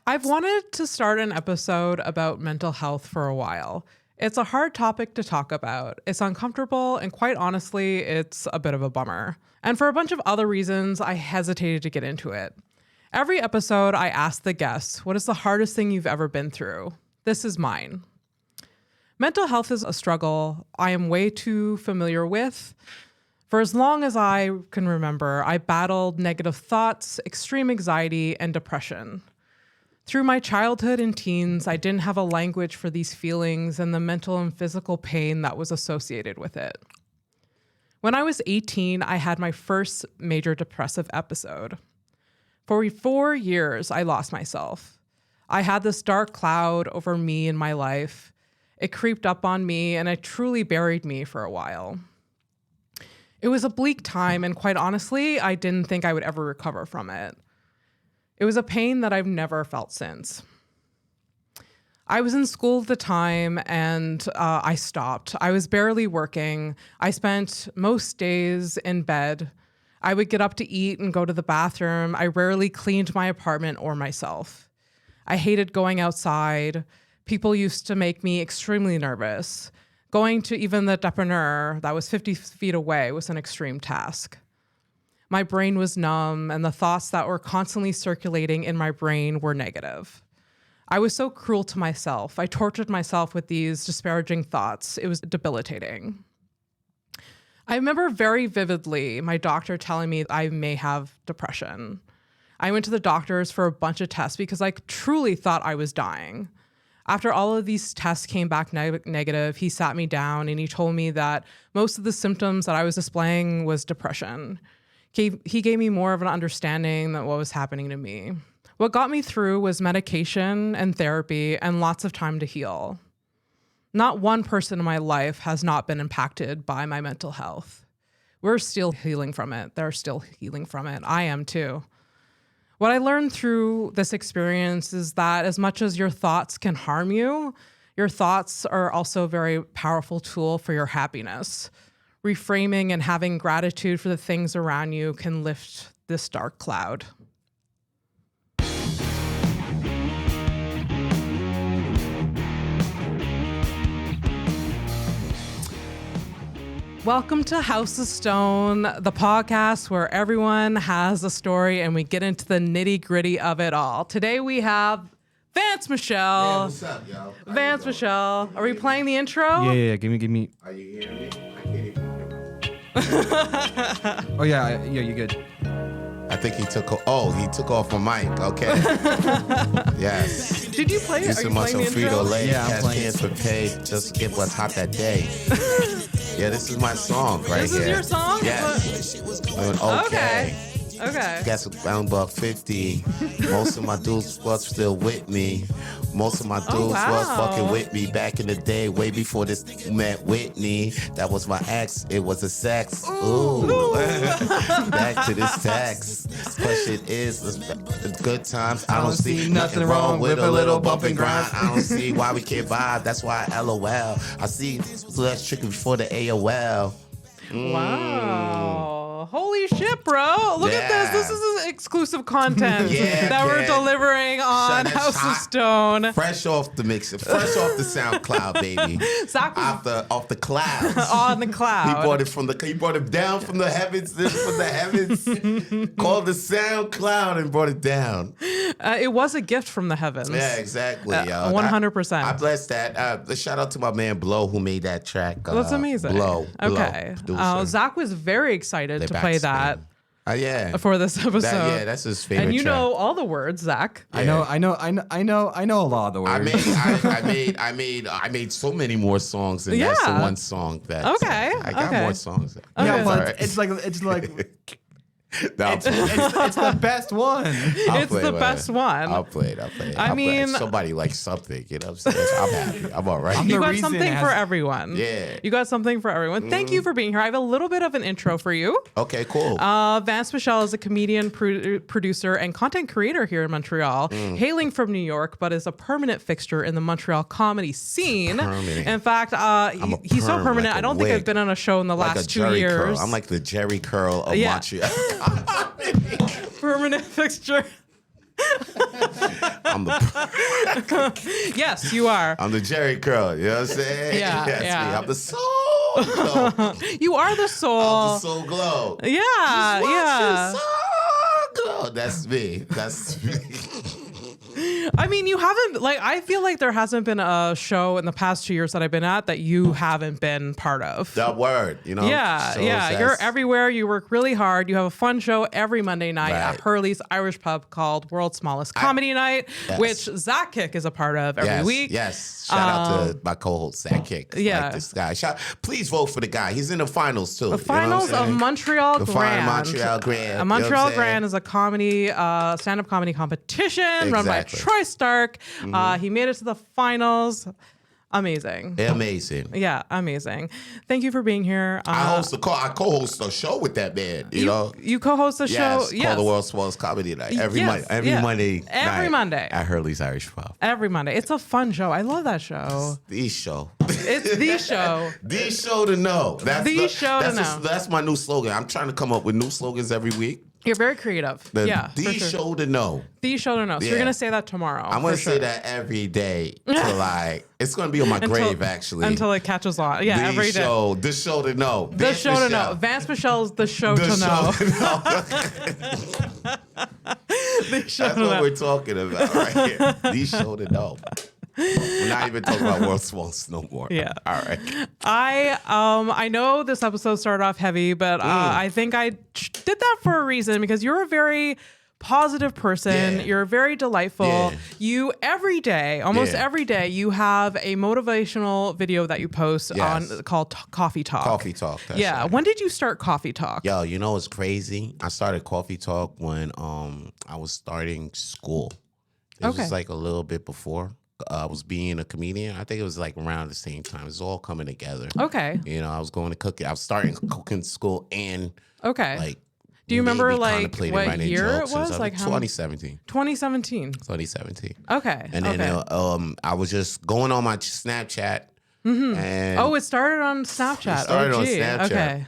I've wanted to start an episode about mental health for a while. It's a hard topic to talk about. It's uncomfortable, and quite honestly, it's a bit of a bummer. And for a bunch of other reasons, I hesitated to get into it. Every episode, I ask the guests, what is the hardest thing you've ever been through? This is mine. Mental health is a struggle I am way too familiar with. For as long as I can remember, I battled negative thoughts, extreme anxiety, and depression. Through my childhood and teens, I didn't have a language for these feelings and the mental and physical pain that was associated with it. When I was 18, I had my first major depressive episode. For 4 years, I lost myself. I had this dark cloud over me and my life. It creeped up on me, and it truly buried me for a while. It was a bleak time, and quite honestly, I didn't think I would ever recover from it. It was a pain that I've never felt since. I was in school at the time, and I stopped. I was barely working. I spent most days in bed. I would get up to eat and go to the bathroom. I rarely cleaned my apartment or myself. I hated going outside. People used to make me extremely nervous. Going to even the dépanneur that was 50 feet away was an extreme task. My brain was numb, and the thoughts that were constantly circulating in my brain were negative. I was so cruel to myself. I tortured myself with these disparaging thoughts. It was debilitating. I remember very vividly my doctor telling me I may have depression. I went to the doctors for a bunch of tests because I truly thought I was dying. After all of these tests came back negative, he sat me down and he told me that most of the symptoms that I was displaying was depression. He gave me more of an understanding that what was happening to me. What got me through was medication and therapy and lots of time to heal. Not one person in my life has not been impacted by my mental health. We're still healing from it. They're still healing from it. I am too. What I learned through this experience is that as much as your thoughts can harm you, your thoughts are also a very powerful tool for your happiness. Reframing and having gratitude for the things around you can lift this dark cloud. Welcome to House of Stone, the podcast where everyone has a story and we get into the nitty-gritty of it all. Today we have Vance Michel. Hey, what's up, y'all? Vance Michel. Are we playing the intro? Yeah. Give me. Are you hearing me? I can't hear you. Oh yeah, you good. I think he took off my mic. Okay. Yes. Did you play it? Used Are to you munch playing on the intro? Frito-Lay, Yeah, I'm cash playing. cans for pay, just get what's hot that day. Yeah, this is my song right This here. is your song? Yes. Okay. Okay. Got some $1.50. Most of my dudes was still with me. Most of my dudes was fucking with me back in the day, way before this met Whitney. That was my ex. It was a sex. Ooh. Back to this text. Question is, the good times. I don't see nothing wrong with a little bump and grind. I don't see why we can't vibe. That's why I LOL. I see less tricky before the AOL. Wow. Holy shit, bro. Look at this. This is exclusive content Yeah, that we're kid. delivering on Son, it's House of hot. Stone. Fresh off the mixer, fresh off the SoundCloud, baby. Zach was Off the clouds. on the cloud. He brought it down from the heavens, called the SoundCloud and brought it down. It was a gift from the heavens. Yeah, exactly, yo. 100%. I blessed that. Shout out to my man Blow who made that track. That's amazing. Blow. Okay. Producer. Zach was very excited to play that Yeah. for this episode. That's his favorite and you track. know all the words, Zach. I know a lot of the words. I made so many more songs than that's the one song that. Okay, I got okay. more songs. Yeah, Okay. but it's like No, it's the best one. It's the best one. I'll play it. I mean- somebody likes something. You know what I'm saying? I'm happy. I'm all right. I'm You the got reason something it has- for everyone. Yeah. You got something for everyone. Thank you for being here. I have a little bit of an intro for you. Okay, cool. Vance Michel is a comedian, producer, and content creator here in Montreal, hailing from New York, but is a permanent fixture in the Montreal comedy scene. Permanent. In fact, he's so perm, permanent. like a I don't think I've wig. been on a show in the Like a last 2 Jerry years. curl. I'm like the Jerry curl of Yeah. Montreal. Permanent fixture. I'm I'm the Yes, you are. I'm the Jerry curl. You know what I'm saying? Yeah, That's yeah. me. I'm the soul glow. You are the soul. I'm the soul glow. Yeah, Just watch yeah. the soul glow. That's me. That's me. I mean, you haven't, like, I feel like there hasn't been a show in the past 2 years that I've been at that you haven't been part of. That word, you know? Yeah, shows yeah. You're everywhere. You work really hard. You have a fun show every Monday night at Right. Hurley's Irish Pub called World's Smallest Comedy Night, Yes. which Zach Kick is a part of every week. Yes. Shout out to my co-host, Zach Kick. Yeah. Like this guy. Please vote for the guy. He's in the finals, too. The finals of Montreal The Grand. Montreal Grand. A Montreal Grand is a comedy, stand-up comedy competition run by Exactly. Troy Stark. He made it to the finals. Amazing. Amazing. Yeah, amazing. Thank you for being here. I co-host a show with that man, you know? You co-host the show? Yes, called the World's Smallest Comedy Night. Every Yes, Monday Every night Monday. at Hurley's Irish Pub. Every Monday. It's a fun show. I love that show. The show. It's the show. The show to know. That's my new slogan. I'm trying to come up with new slogans every week. You're very creative. Yeah. The show to know. The show to know. So Yeah. you're going to say that tomorrow. I'm going to say that every day to like, it's going to be on my grave actually. Until it catches on. Yeah, every day. The show to know. The show to know. Vance Michel's The Show to Know. The show That's to what know. we're talking about right here. The show to know. We're not even talking about World's Smallest no more. Yeah. All right. I know this episode started off heavy, but I think I did that for a reason because you're a very positive person. Yeah. You're very delightful. Yeah. You almost every day, you have a motivational video that you post Yes. on called Coffee Tawlk. Coffee Talk. That's Yeah. right. When did you start Coffee Tawk? Yo, you know what's crazy? I started Coffee Talk when I was starting school. It was Okay. like a little bit before. I was being a comedian. I think it was like around the same time. It was all coming together. Okay. You know, I was going to cooking. I was starting cooking school and Okay. like. Do you remember maybe like contemplating what writing year it jokes and was? stuff. Like how 2017. 2017. 2017. Okay. And then I was just going on my Snapchat. And Oh, it started on Snapchat. It started on OG. Snapchat. Okay.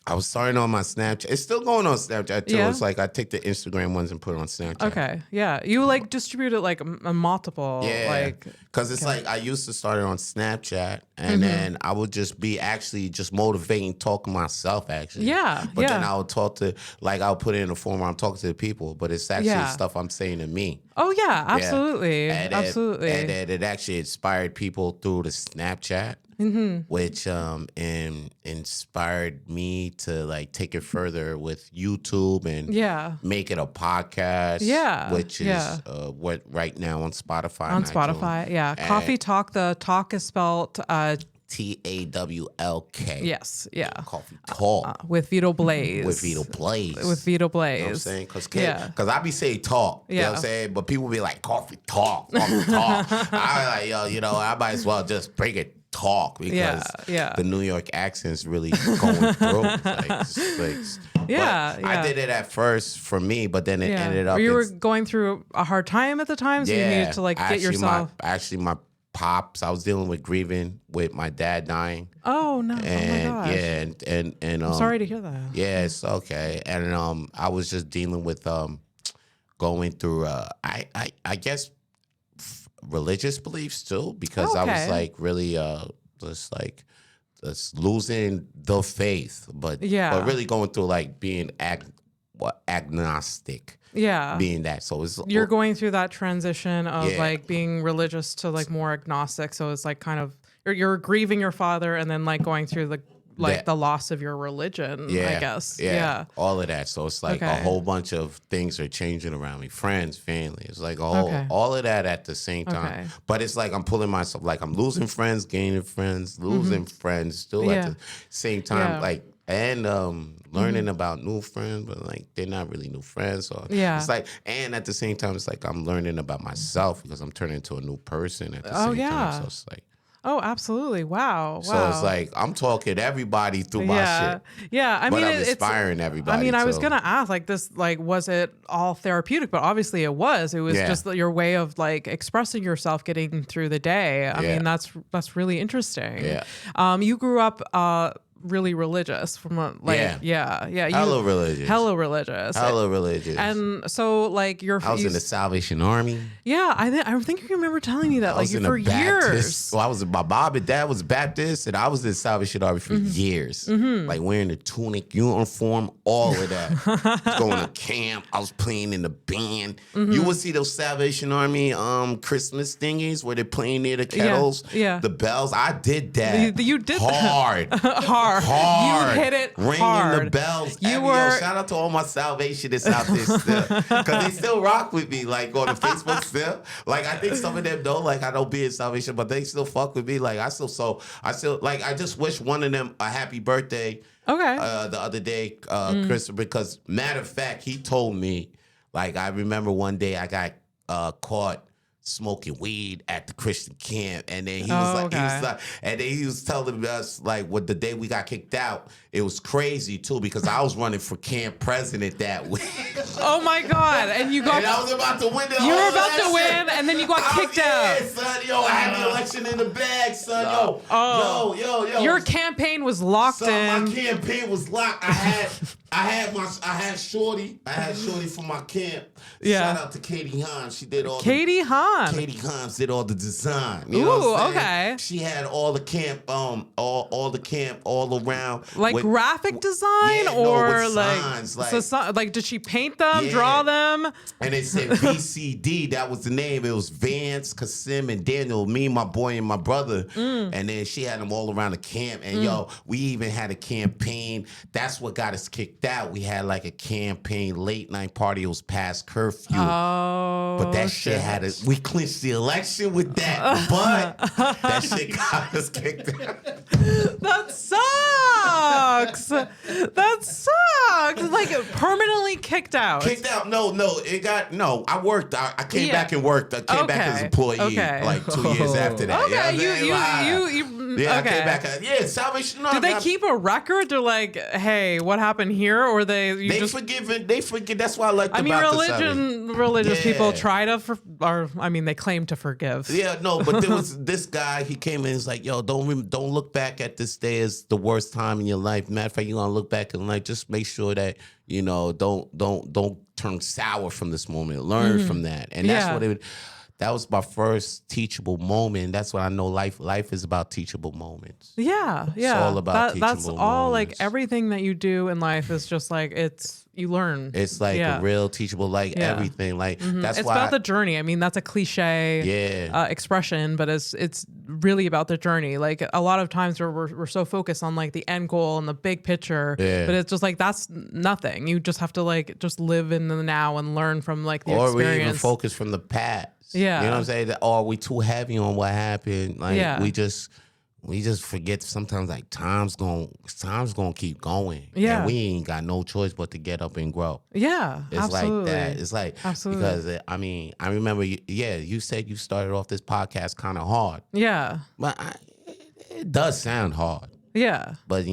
I was starting on my Snapchat. It's still going on Snapchat too. Yeah. It's like I take the Instagram ones and put it on Snapchat. Okay. Yeah. You like distribute it like a multiple. Yeah, Like. because it's like I used to start it on Snapchat, and then I would just be actually just motivating, talking myself actually. Yeah, But then yeah. I would talk to, like I would put it in a form where I'm talking to the people, but it's actually Yeah. stuff I'm saying to me. Oh yeah. Yeah. Absolutely. And Absolutely. then it actually inspired people through the Snapchat, which inspired me to like take it further with YouTube and Yeah. make it a podcast. Yeah, which is yeah. what right now on Spotify. On and Spotify. iTunes. Yeah. And Coffee Talk. The talk is spelled TAWLK. yes. Yeah. Coffee Talk With Vito Blaze. with Vito Blaze. With Vito Blaze. You know what I'm saying? Because Yeah. I be saying talk. You know what Yeah. I'm saying? But people be like, coffee talk, coffee talk. I like, yo, you know, I might as well just bring it talk because yeah. the New York accent's really going through. Yeah, but I did it at first for me, but then it Yeah. ended up. Or you were going through a hard time at the time, so you needed to like get yourself. My pops, I was dealing with grieving with my dad dying. Oh no! And oh my gosh! yeah, and I'm sorry to hear that. yeah, it's okay. And I was just dealing with going through I guess religious beliefs too, because I was Okay. like really just losing the faith, but really going through like being agnostic. Yeah. Being that, so it's You're going through that transition of Yeah. like being religious to like more agnostic. So it's like kind of you're grieving your father and then like going through the loss of your religion, I guess. Yeah. all of that. So it's like a Okay. whole bunch of things are changing around me, friends, family. It's like all of that at the same time. Okay. But it's like I'm pulling myself, like I'm losing friends, gaining friends, losing friends, still at the same time, Yeah. like and learning about new friends, but like they're not really new friends. So Yeah. it's like, and at the same time, it's like I'm learning about myself because I'm turning into a new person at the Oh, same yeah. time. So it's like. Oh, absolutely! Wow. So it's like I'm talking everybody through my shit. Yeah. I But mean, I'm inspiring everybody. I mean, I was too. gonna ask, like, this, like, was it all therapeutic? But obviously, it was. It was Yeah. just your way of like expressing yourself, getting through the day. I Yeah. mean, that's really interesting. Yeah. You grew up really religious from what, like, yeah. Hella religious. Hella religious. Hella religious. And so, like, I was in the Salvation Army. Yeah, I think you remember telling me that, I was like, in for a Baptist. years. Well, I was my mom and dad was Baptist, and I was in the Salvation Army for years. Like wearing the tunic, uniform, all of that. Going to camp. I was playing in the band. You would see those Salvation Army Christmas thingies where they're playing near the kettles, the bells. I did that. You did hard, hard. You hit it ringing hard. the bells. You Yo, shout out to all my Salvationists out there still, because they still rock with me. Like on the Facebook still. Like I think some of them don't. Like I don't be in Salvation, but they still fuck with me. Like I still like. I just wish one of them a happy birthday. Okay. The other day, Chris, because matter of fact, he told me. Like I remember one day I got caught smoking weed at the Christian camp, and then he was telling us like what the day we got kicked out, it was crazy too because I was running for camp president that week. Oh my God! And you got. And I was about to win. You were about to win, and then you got kicked out. Yeah, son. Yo, I had the election in the bag, son. Yo. Your campaign was locked in. My campaign was locked. I had Shorty. I had Shorty from my camp. Yeah. Shout out to Katie Hahn. She did all. Katie Hahn did all the design. You know what I'm saying? Okay. She had all the camp, all the camp all around. Like graphic design with like signs, like did she paint them, draw them? And it said VCD. That was the name. It was Vance, Kasim, and Daniel. Me, my boy, and my brother. And then she had them all around the camp. And yo, we even had a campaign. That's what got us kicked out. We had like a campaign late night party. It was past curfew. Oh, but that shit had us. We clinched the election with that. But that shit got us kicked out. That sucks. That sucks. Like permanently kicked out. Kicked out? No. I worked. I came back and worked. I came back as an employee like 2 years after that. Okay, I came back. Salvation. Did they keep a record? They're like, hey, what happened here? Or they forgive. They forgive. That's why I like. Religious people try to, they claim to forgive. Yeah, no, but there was this guy. He came in. He's like, yo, don't look back at this day as the worst time in your life. Matter of fact, you gonna look back and like just make sure that don't turn sour from this moment. Learn from that, and that's what that was my first teachable moment. That's what I know. Life is about teachable moments. Yeah. It's all about teachable that's all. moments. Like everything that you do in life is just like you learn. It's like a real teachable, like everything. Like that's it's why about the journey. I mean, that's a cliche expression, but it's really about the journey. Like a lot of times we're so focused on like the end goal and the big picture, but it's just like that's nothing. You just have to like just live in the now and learn from like the experience. Or we even focus from the past. Yeah. You know what I'm saying? Or we too heavy on what happened. Like we just forget sometimes like time's gonna keep going. Yeah. And we ain't got no choice but to get up and grow. Yeah. It's absolutely. like that. It's like because I remember you said you started off this podcast kind of hard. Yeah. But it does sound hard. Yeah. But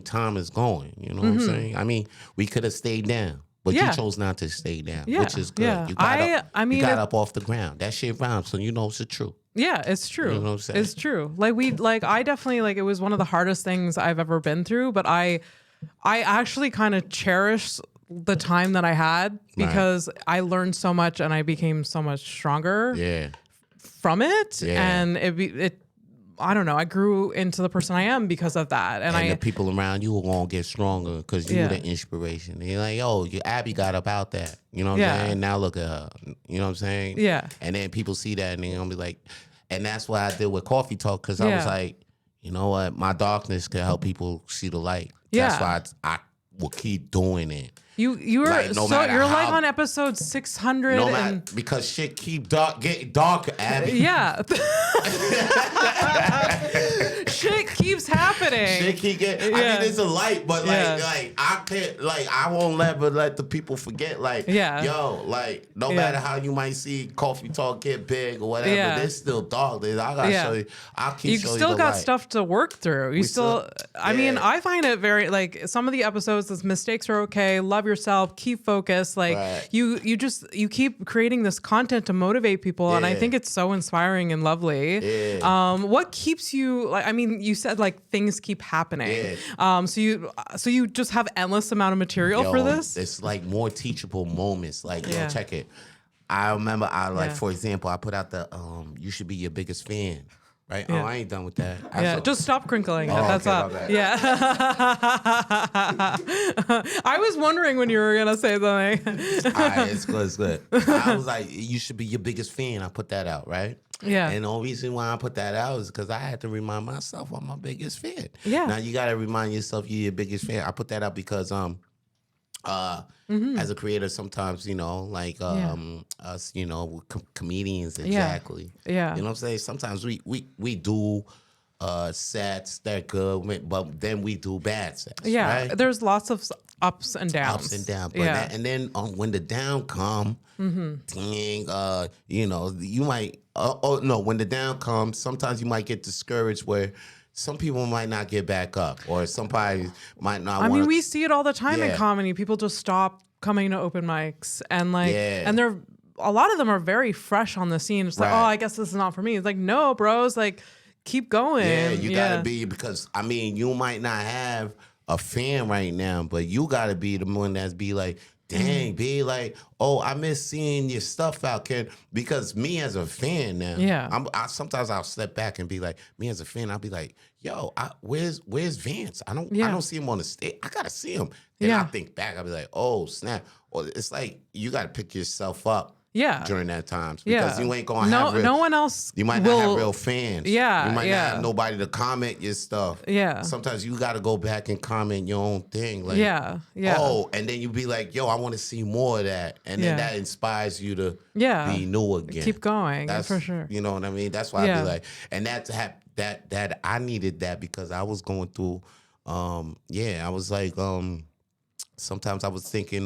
time is going. You know what I'm saying? I mean, we could have stayed down. But you chose not to stay down, which is good. Yeah. You got up off the ground. That shit rhymes, so you know it's the truth. Yeah, it's true. You know what I'm saying? It's true. I definitely it was one of the hardest things I've ever been through, but I actually kind of cherish the time that I had because I learned so much and I became so much stronger from it. Yeah. And it I don't know. I grew into the person I am because of that. And the people around you are going to get stronger because you were the inspiration. And you're like, yo, Abby got up out that. You know what I'm saying? Now look at her. You know what I'm saying? Yeah. And then people see that and they're going to be like, and that's why I did with Coffee Tawlk because I was like, you know what? My darkness can help people see the light. That's why I will keep doing it. You were like, you're like on episode 600 because shit keep getting darker, Abby. Yeah. Shit keeps happening. Shit keep getting. I mean, it's a light, but like I can't. Like I won't ever let the people forget. Like yo, like no matter how you might see Coffee Tawlk get big or whatever, there's still dark. I gotta show you. I'll keep showing you. You still got stuff to work through. You still. I mean, I find it very like some of the episodes. The mistakes are okay. Love love yourself, keep focused. Like Right. you keep creating this content to motivate people. And I Yeah. think it's so inspiring and lovely. Yeah. What keeps you like, I mean, you said like things keep happening. So you just have endless amount of material for this? It's like more teachable moments. Like, Yeah. check it. I remember Yeah. for example, I put out the you should be your biggest fan. Right? Yeah. Oh, I ain't done with that. Yeah, just stop crinkling it. Oh, That's okay, up. my bad. Yeah. I was wondering when you were gonna say something. All right, it's good, it's good. I was like, you should be your biggest fan. I put that out, right? Yeah. And the only reason why I put that out is because I had to remind myself I'm my biggest fan. Yeah. Now you gotta remind yourself you're your biggest fan. I put that out because as a creator, sometimes, like us, comedians, exactly. Yeah. You know what I'm saying? Sometimes we do sets that are good, but then we do bad sets. Yeah. Right? There's lots of ups and downs. Ups and downs. But Yeah. and then when the down come, dang, you might, when the down comes, sometimes you might get discouraged where some people might not get back up, or somebody might not I want mean, we see it all the time in Yeah. comedy. People just stop coming to open mics and Yeah. and they're a lot of them are very fresh on the scene. It's like, Right. oh, I guess this is not for me. It's like, no, bros, like keep going. Yeah, you gotta be, because I mean, you might not have a fan right now, but you gotta be the one that's be like, dang, be like, oh, I miss seeing your stuff out, kid. Because me as a fan now, Yeah. sometimes I'll step back and be like, me as a fan, I'll be like, yo, where's Vance? I don't see him on the stage. I gotta see him. Then Yeah. I think back, I'll be like, oh snap. Or it's like you gotta pick yourself up. Yeah. During that times, because Yeah. you ain't gonna have no one else you might will, not have real fans. Yeah, You might yeah. not have nobody to comment your stuff. Yeah. Sometimes you got to go back and comment your own thing. Like, Yeah, yeah. Oh, and then you be like, yo, I want to see more of that. And then Yeah. that inspires you to Yeah. be new again. Keep going, That's, for sure. You know what I mean? That's why I Yeah. be like, and that I needed that because I was going through, I was like, sometimes I was thinking,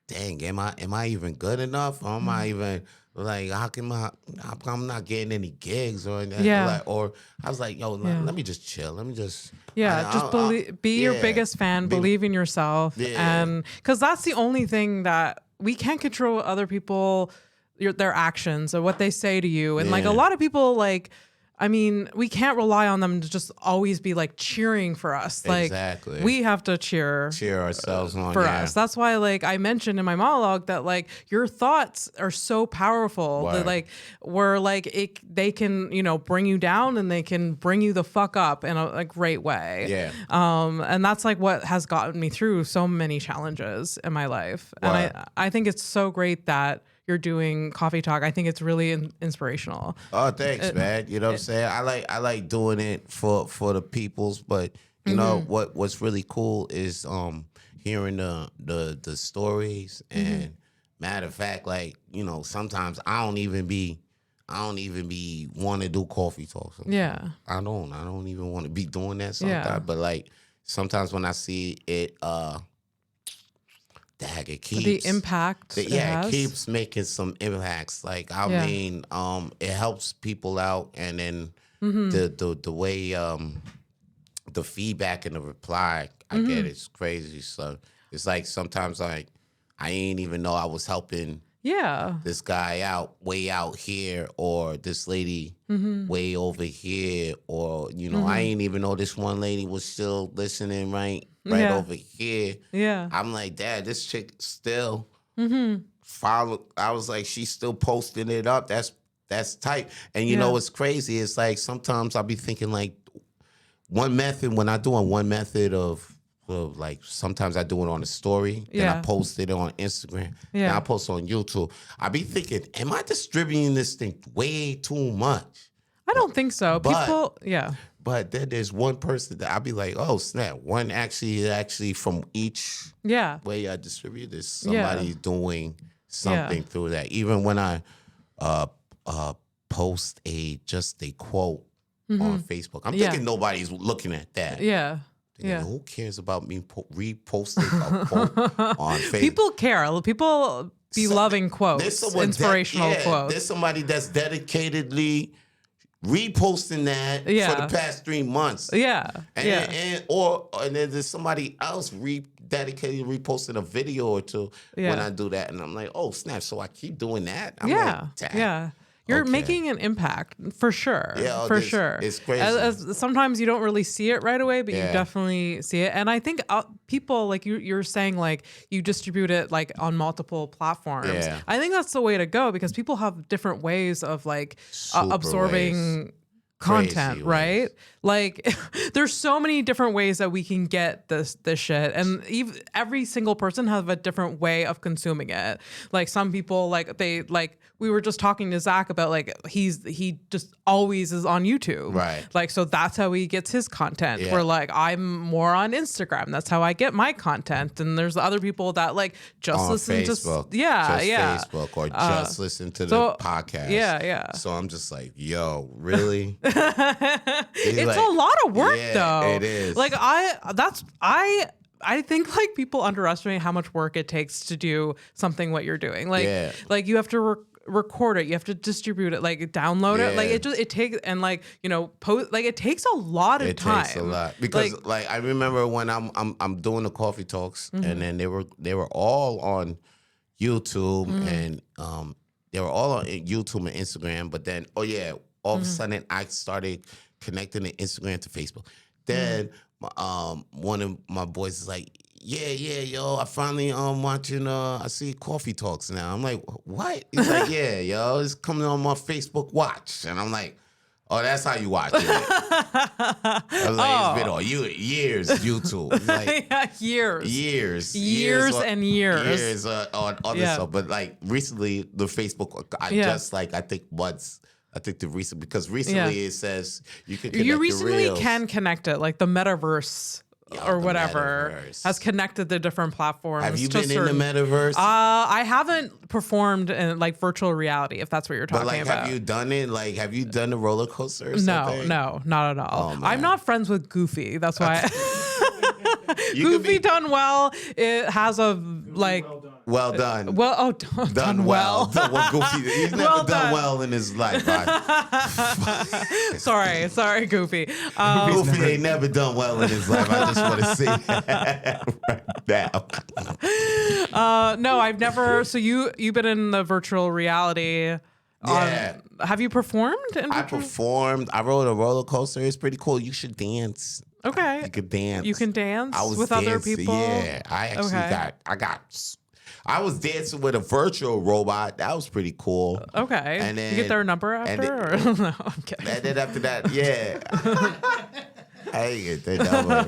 dang, am I even good enough? Or am I even like, how come I'm not getting any gigs or anything? Yeah. Like, or I was like, yo, Yeah. let me just chill. Let me just Be your yeah. biggest fan, believe in yourself. Yeah. And because that's the only thing that we can't control other people, their actions or what they say to you. And like a Yeah. lot of people, like, I mean, we can't rely on them to just always be like cheering for us. Like Exactly. we have to cheer ourselves on for yeah. us. That's why, like I mentioned in my monologue, that like your thoughts are so powerful that Right. like they can bring you down and they can bring you the fuck up in a great way. Yeah. And that's like what has gotten me through so many challenges in my life. Right. And I think it's so great that you're doing Coffee Tawlk. I think it's really inspirational. Oh, thanks, man. You know what I'm saying? I like doing it for the peoples, but you know what's really cool is hearing the stories, and matter of fact, like, sometimes I don't even be want to do Coffee Tawlk. Sometimes. Yeah. I don't even want to be doing that sometimes. Yeah. But like sometimes when I see it, it keeps The impact it has. it keeps making some impacts. Like I Yeah. mean, it helps people out, and then Mm-hmm. the way the feedback and the reply I get is crazy. So it's like sometimes like I ain't even know I was helping Yeah. this guy way out here, or this lady way over here, or I ain't even know this one lady was still listening right Yeah. over here. Yeah. I'm like, Dad, this chick still follow. I was like, she's still posting it up. That's tight. And you know what's crazy? It's like sometimes I'll be thinking like one method when I do one method of like sometimes I do it on a story, then I Yeah. post it on Instagram, then Yeah. I post on YouTube. I be thinking, am I distributing this thing way too much? I don't think so. But- People, yeah. But then there's one person that I'll be like, oh snap, one actually from each Yeah. way I distribute this, somebody doing something Yeah. through that. Even when I post just a quote on Facebook, I'm Yeah. thinking nobody's looking at that. Yeah. Thinking, Yeah. who cares about me reposting a quote on Facebook? People care. People be loving quotes, There's someone inspirational quotes. There's somebody that's dedicatedly reposting that for Yeah. the past 3 months. Yeah. And Yeah. then there's somebody else dedicated reposting a video or two when I do that. And I'm like, oh, snap. So I keep doing that? I'm like, damn. Yeah. You're making an impact for sure. Yeah, for sure. It's crazy. As sometimes you don't really see it right away, but you definitely see it. And I think people like you're saying like you distribute it like on multiple platforms. Yeah. I think that's the way to go because people have different ways of like absorbing content, right? Like there's so many different ways that we can get this shit, and every single person has a different way of consuming it. Like some people we were just talking to Zach about like he just always is on YouTube, right? Like so that's how he gets his content. Where like I'm more on Instagram, that's how I get my content. And there's other people that like just on listen Facebook. to Facebook or just listen to the podcast. Yeah. So I'm just like, yo, really? It's like, a lot of work though. It is. Like I think like people underestimate how much work it takes to do something what you're doing. Like you have to record it, you have to distribute it, like download it. Like it takes and like post. Like it takes a lot of time. It takes a lot because like I remember when I'm doing the coffee talks and then they were all on YouTube and they were all on YouTube and Instagram. But then all of a sudden I started connecting the Instagram to Facebook. Then one of my boys is like, yo, I finally watching I see Coffee Talks now. I'm like, what? He's like, yeah, yo, it's coming on my Facebook watch. And I'm like, oh, that's how you watch it. I was like, it's been on years YouTube. It's like, years and years. Years on other stuff. But like recently the Facebook because recently it says you can connect you recently the reels. Can connect it, like the metaverse or whatever has connected the different platforms. Have you been in the metaverse? I haven't performed in like virtual reality, if that's what you're talking about. Have you done it? Like, have you done the roller coaster or something? No, not at all. Oh, I'm not friends with Goofy. That's why. Goofy done well. It has a like. Well done. Done well. Goofy, he's never done well in his life. Sorry, Goofy. Goofy ain't never done well in his life. I just want to say that right now. No, I've never. So you've been in the virtual reality. Have you performed? I performed. I rode a roller coaster. It's pretty cool. You should dance. Okay. You could dance. You can dance with dancing. other people. Yeah, I was dancing with a virtual robot. That was pretty cool. Okay. And then you get their number after? No, I'm kidding. And then after that, I ain't get their number.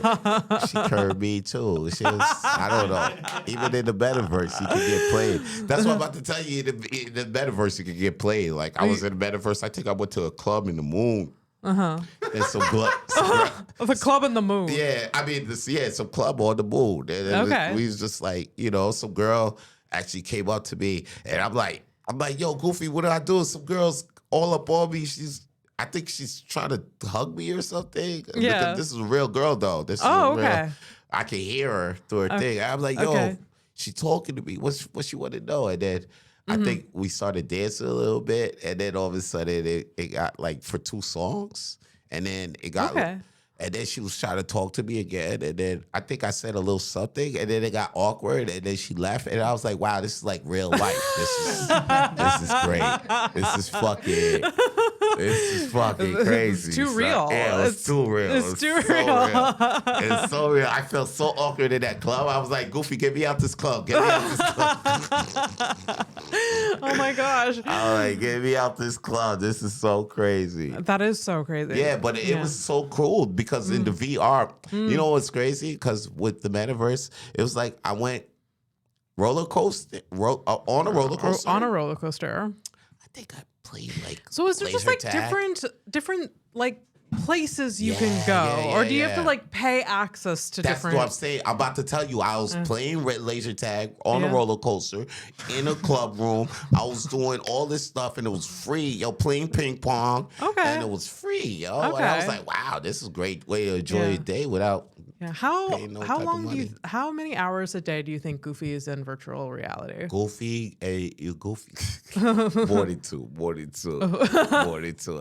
She curved me too. I don't know. Even in the metaverse, you can get played. That's what I'm about to tell you. In the metaverse, you can get played. Like I was in the metaverse. I think I went to a club in the moon. And the club in the moon. Yeah, I mean, some club on the moon. And we was just like, some girl actually came up to me, and I'm like, yo, Goofy, what do I do? Some girls all up on me. I think she's trying to hug me or something. Yeah, this is a real girl though. This is real. I can hear her through her thing. I'm like, yo, she talking to me. What she want to know? And then I think we started dancing a little bit, and then all of a sudden it got like for 2 songs, and then it got, and then she was trying to talk to me again, and then I think I said a little something, and then it got awkward, and then she left, and I was like, wow, this is like real life. This is great. This is fucking crazy. It's too real. It's too real. It's too real. It's so real. I felt so awkward in that club. I was like, Goofy, get me out this club. Get me out this club. Oh my gosh. I was like, get me out this club. This is so crazy. That is so crazy. Yeah, but it was so cool because in the VR, you know what's crazy? Because with the metaverse, it was like I went on a roller coaster. On a roller coaster. I think I played like. So is there just like different like places you can go, or do you have to like pay access to different? That's what I'm saying. I'm about to tell you. I was playing laser tag on a roller coaster in a club room. I was doing all this stuff, and it was free. Yo, playing ping pong. Okay. And it was free, yo. And I was like, wow, this is a great way to enjoy your day without Yeah. Paying no How type of long money. how many hours a day do you think Goofy is in virtual reality? Goofy, you Goofy. 42.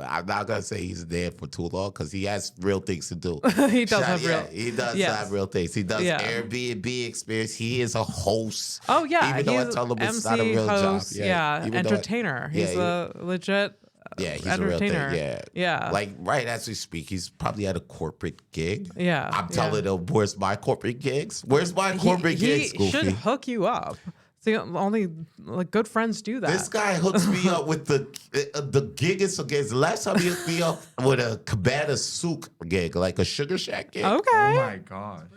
I'm not gonna say he's there for too long because he has real things to do. He does have real. He does Yes. have real things. He does Yeah. Airbnb experience. He is a host. Oh yeah, even though I he's tell him it's MC, not a real host, job. Yeah, even though I- entertainer. yeah, He's a legit. Yeah, he's a real thing. entertainer. Yeah. Yeah. Like right as we speak, he's probably at a corporate gig. Yeah, I'm yeah. telling him, where's my corporate gigs? Where's my corporate gigs, He Goofy? should hook you up. See, only like good friends do that. This guy hooks me up with the gig is against. The last time he hooked me up with a Cabana Souk gig, like a Sugar Shack gig. Okay. Oh my god.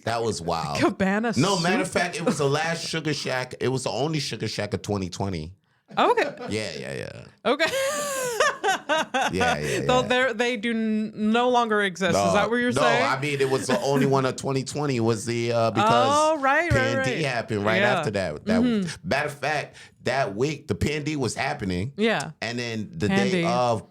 That was wild. Cabana. No, Soup? matter of fact, it was the last Sugar Shack. It was the only Sugar Shack of 2020. Okay. Yeah. Okay. Yeah. So they do no longer exist. Is that what you're saying? No, I mean it was the only one of 2020 was the because right. P&D happened right Yeah. after that. Matter of fact, that week the P&D was happening. Yeah. And then the P&D. day of,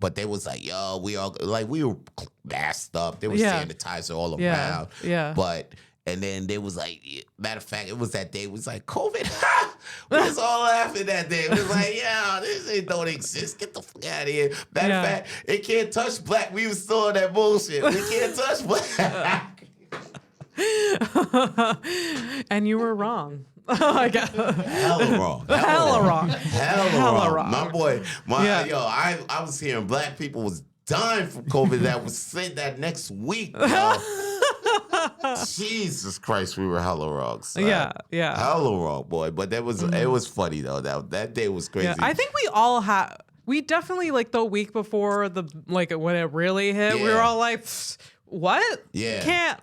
but they was like, yo, we were masked up. There was Yeah. sanitizer all Yeah. around. Yeah. But and then they was like, matter of fact, it was that day. It was like COVID. We was all laughing that day. It was like, yeah, this ain't don't exist. Get the fuck out of here. Matter of fact, it can't touch black. We was still on that bullshit. We can't touch black. And you were wrong. I guess. Hella wrong. Hella wrong. Hella wrong. My boy, Yeah. I was hearing black people was dying from COVID that was said that next week. Yo. Jesus Christ, we were hella wrong. Son. Yeah. Hella wrong, boy. But it was funny though. That day was crazy. Yeah, I think we all have. We definitely like the week before when it really hit. We were Yeah. all like, "What? Yeah. Can't."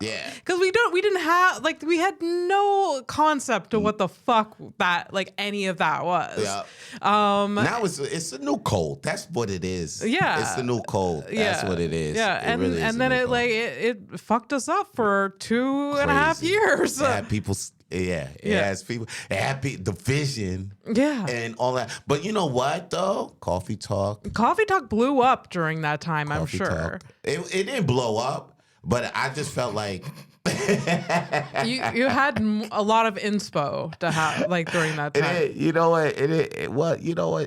Yeah. Because we didn't have we had no concept of what the fuck that any of that was. Yeah. Now it's a new cold. That's what it is. Yeah. It's the new cold. That's what it is. Yeah, It really is and a then new it cold. it fucked us up for 2.5 Crazy. years. It had people. It Yeah. has people. It had division. Yeah. And all that. But you know what though? Coffee Talk. Coffee Talk blew up during that time, I'm Coffee sure. Talk. It didn't blow up, but I just felt like You had a lot of inspo to have during that time. you know what?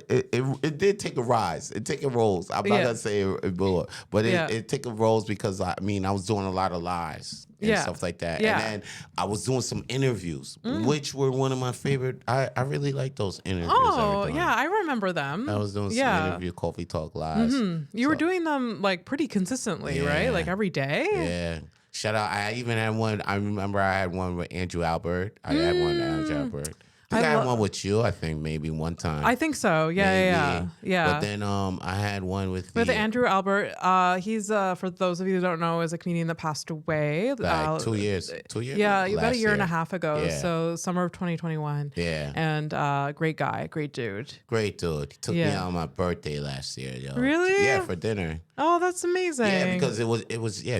It did take a rise. It took a rose. I'm not Yeah. gonna say it blew up, but Yeah. it took a rose because I was doing a lot of lives and Yeah. stuff like that. Yeah. And then I was doing some interviews, which were one of my favorite. I really like those interviews. Oh, every time. yeah, I remember them. I was doing some interview Coffee Talk lives. You were doing them pretty consistently, right? Yeah. Like every day? Yeah. Shout out. I even had one. I remember I had one with Andrew Albert. I had one with Andrew Albert. I think I had one with you, I think, maybe one time. I think so. Yeah. But then I had one with Andrew Albert. He's for those of you who don't know, is a comedian that passed away. like 2 years. 2 years? Yeah, about Last a year and a half ago. Yeah. So summer of 2021. Yeah. And great guy, great dude. Great dude. He took me Yeah. out on my birthday last year, yo. Really? Yeah, for dinner. Oh, that's amazing. Yeah, because it was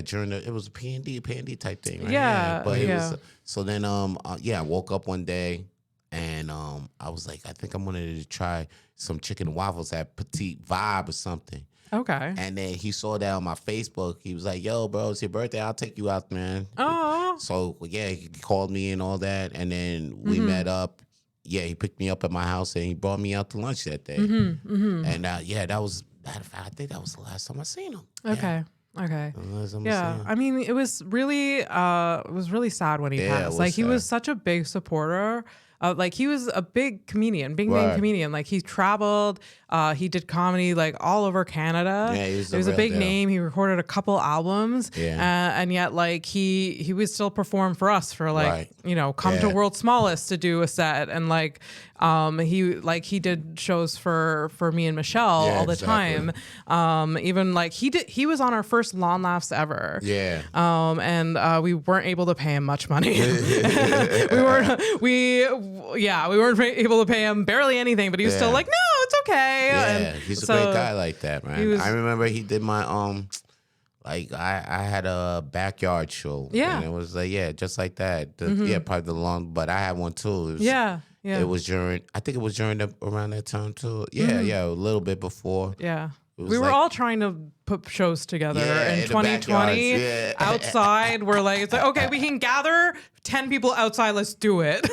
during it was a P&D type thing, right? Yeah, But it yeah. was so then I woke up one day and I was like, I think I'm gonna try some chicken and waffles at Petite Vibe or something. Okay. And then he saw that on my Facebook. He was like, yo, bro, it's your birthday. I'll take you out, man. Oh. So yeah, he called me and all that. And then we met up. Yeah, he picked me up at my house and he brought me out to lunch that day. And that was, matter of fact, I think that was the last time I seen him. Okay. Okay. Yeah, Yeah. I mean, it was really sad when he Yeah, it passed. was Like he was sad. such a big supporter. He was a big comedian, big name Right. comedian. Like he traveled, he did comedy all over Canada. Yeah, he was a a real big deal. name. He recorded a couple albums. Yeah. And yet he would still perform for us for Right. come to Yeah. World's Smallest to do a set, and he did shows for me and Michelle Yeah, all the exactly. time. Even he was on our first Lawn Laughs ever. Yeah. And we weren't able to pay him much money. we weren't able to pay him barely anything, but he was still Yeah. like, no, it's okay. Yeah, And he's a so- great guy like that, man. he was- I remember he did my I had a backyard show. Yeah. And it was just like that. Probably the long, but I had one too. It was, Yeah. It was around that time too. Yeah, a little bit before. Yeah. We were all trying to put shows together in the 2020 backyards, outside. We're like, it's like, okay, we can gather 10 people outside. Let's do it.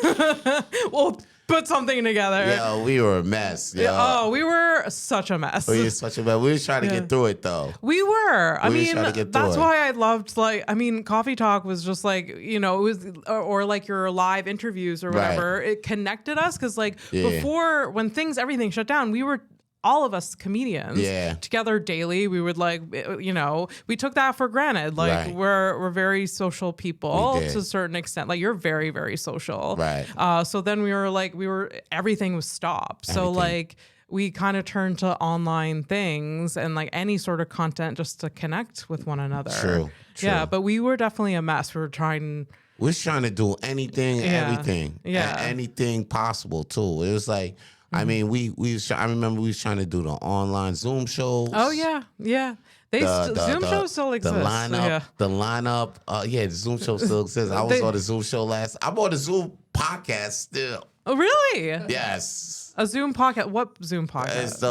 We'll put something together. Yeah, we were a mess. Yeah. Oh, we were such a mess. We were such a mess. We were trying to get through it though. We were. I mean, trying to get that's through it. why I loved Coffee Tawlk was just like, it was, or like your live interviews or whatever. Right. It connected us because before when everything shut down, we were all of us comedians together daily. We would we took that for granted. Like we're very social people to a certain extent. Like you're very, very social. Right. So then everything was stopped. So we kind of turned to online things and like any sort of content just to connect with one another. True. Yeah, but we were definitely a mess. We were trying to do anything, everything, anything possible too. It was like, I mean, I remember we was trying to do the online Zoom shows. Oh yeah. Zoom shows still exist. The lineup. The Zoom show still exists. I was on the Zoom show I'm on the Zoom podcast still. Oh really? Yes. A Zoom podcast. What Zoom podcast?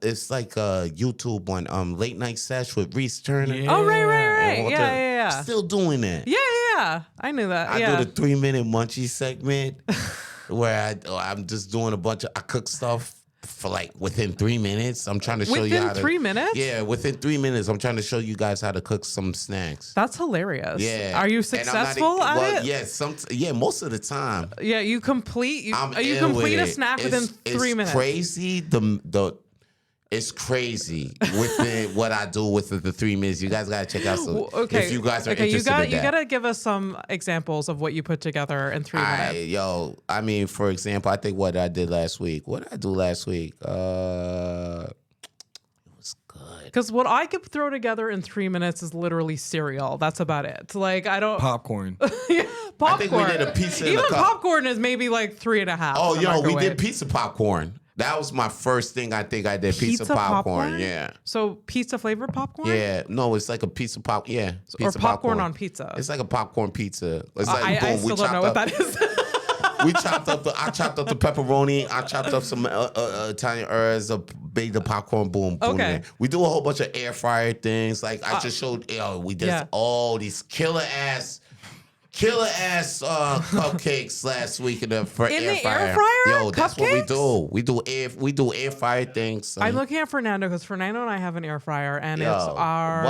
It's like a YouTube one. Late Night Sesh with Reese Turner. Yeah. Oh right. Yeah. Still doing it. Yeah. I knew that. I do the 3-minute munchie segment. Where I'm just doing I cook stuff for like within 3 minutes. I'm trying to show you how to. Within 3 minutes? Yeah, within 3 minutes. I'm trying to show you guys how to cook some snacks. That's hilarious. Yeah. Are you successful at it? Yeah, most of the time. Yeah, you complete a snack within 3 minutes. It's crazy. It's crazy within what I do within the 3 minutes. You guys gotta check out some. If you guys are interested in that. You gotta give us some examples of what you put together in 3 minutes. I mean, for example, I think what I did last week. What did I do last week? It was good. Because what I could throw together in 3 minutes is literally cereal. That's about it. Like I don't popcorn. Popcorn. I think we did a pizza. Even popcorn is maybe like 3.5. Oh, we did pizza popcorn. That was my first thing I think I did. Pizza popcorn. Yeah. So pizza flavored popcorn? Yeah. No, it's like a pizza pop. Yeah. Pizza or popcorn on pizza. It's like a popcorn pizza. It's like I still don't know what that is. I chopped up the pepperoni. I chopped up some Italian herbs, baked the popcorn, boom. Okay. We do a whole bunch of air fryer things. Like I just showed, we did all these killer ass cupcakes last week in the air fryer. Yo, that's cupcakes? what we do. We do air fryer things. I'm looking at Fernando because Fernando and I have an air fryer, and it's our.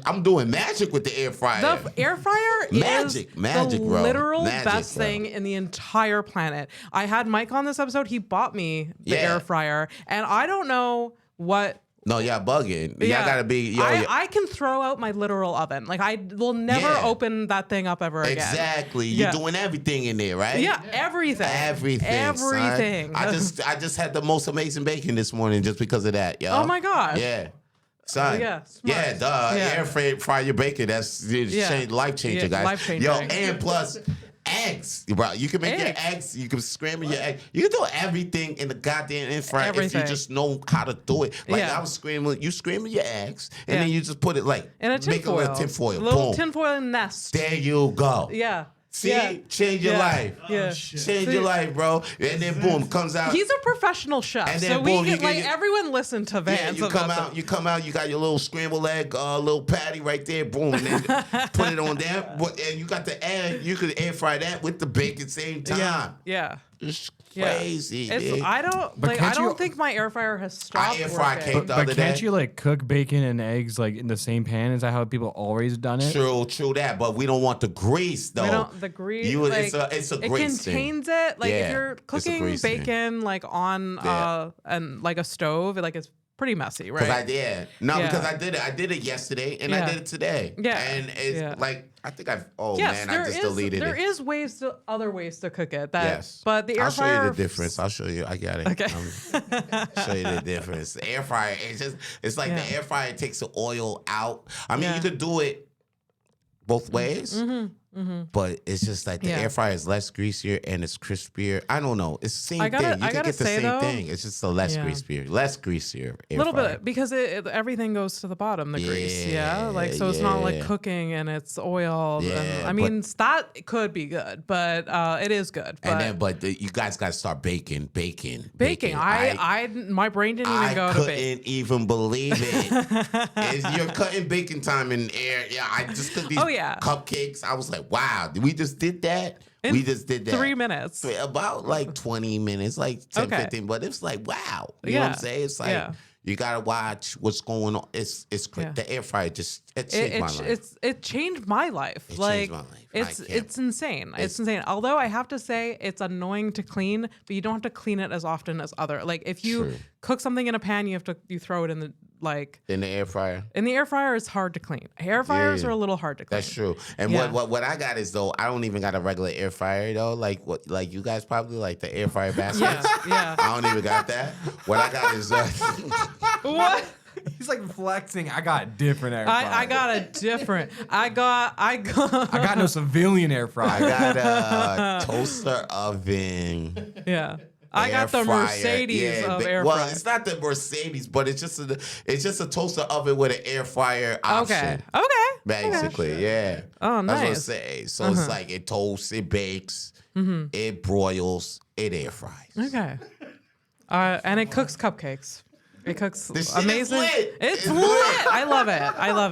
I'm doing magic with the air fryer. The air fryer is the bro. literal best thing in the entire planet. I had Mike on this episode. He bought me the air fryer, and I don't know what. No, y'all bugging. Y'all gotta be. I can throw out my literal oven. Like I will never open that thing up ever again. Exactly. You're doing everything in there, right? Yeah, everything. Everything. I just had the most amazing bacon this morning just because of that, yo. Oh my god. Yeah. Son. Smart. Air fryer bacon. That's life changer, guys. Life changing. Yo, and plus. Eggs, bro. You can make your eggs. You can scramble your eggs. You can do everything in the goddamn air fryer if you just know how to do it. Like I was scrambling. You scramble your eggs, and then you just put it like in a tinfoil. Make a little tinfoil. Little tinfoil nest. There you go. Yeah. See, change your life. Yeah. Change your life, bro. And then boom, comes out. He's a professional chef, and then, so boom, we can everyone listen to Vance. Yeah, you come out. You got your little scrambled egg, little patty right there. Boom, and then put it on there. And you got the egg. You could air fry that with the bacon same time. Yeah. It's crazy. I don't think my air fryer has stopped. I air fry cake the other day. But can't you like cook bacon and eggs like in the same pan? Is that how people always done it? True that. But we don't want the grease though. We don't the grease. It's a grease thing. It contains it. Like if you're cooking bacon like on and like a stove, like it's pretty messy, right? Because I did it. I did it yesterday and I did it today. Yeah. And it's like I think I just deleted it. There is other ways to cook it. But the air fryer. I'll show you the difference. I'll show you. I got it. Okay. Show you the difference. The air fryer. It's like the air fryer takes the oil out. I mean, you could do it both ways. Mm-hmm. But it's just like the air fryer is less greasier and it's crispier. I don't know. It's the same thing. You can get the same thing. It's just a less greasier air a little fryer. bit, because everything goes to the bottom, the grease. Yeah. Like, so it's not like cooking and it's oiled. Yeah, I mean, that could be good, but it is good. But you guys got to start baking. My brain didn't even go to bake. I couldn't even believe it. You're cutting baking time in air. Yeah, I just cooked these cupcakes. I was like, wow, we just did that? We just did that. 3 minutes. About like 20 minutes, like 10, 15. But it's like, wow. You know what I'm saying? It's like, you got to watch what's going on. It's great. The air fryer it changed my life. It changed my life. It changed my life. It's insane. It's insane. Although I have to say it's annoying to clean, but you don't have to clean it as often as other. Like if you cook something in a pan, you throw it in the in the air fryer. In the air fryer, it's hard to clean. Air fryers are a little hard to clean. That's true. And what I got is though, I don't even got a regular air fryer though. Like you guys probably like the air fryer baskets. Yeah. I don't even got that. What I got is what? He's like flexing. I got different air fryer. I got a different. I got no civilian air fryer. I got a toaster oven. Yeah. I got the Mercedes of air fryer. Well, it's not the Mercedes, but it's just a toaster oven with an air fryer option. Okay. Basically, yeah. Oh, nice. That's what I'm saying. So it's like it toasts, it bakes, it broils, it air fries. Okay. And it cooks cupcakes. It cooks amazing. It's lit. I love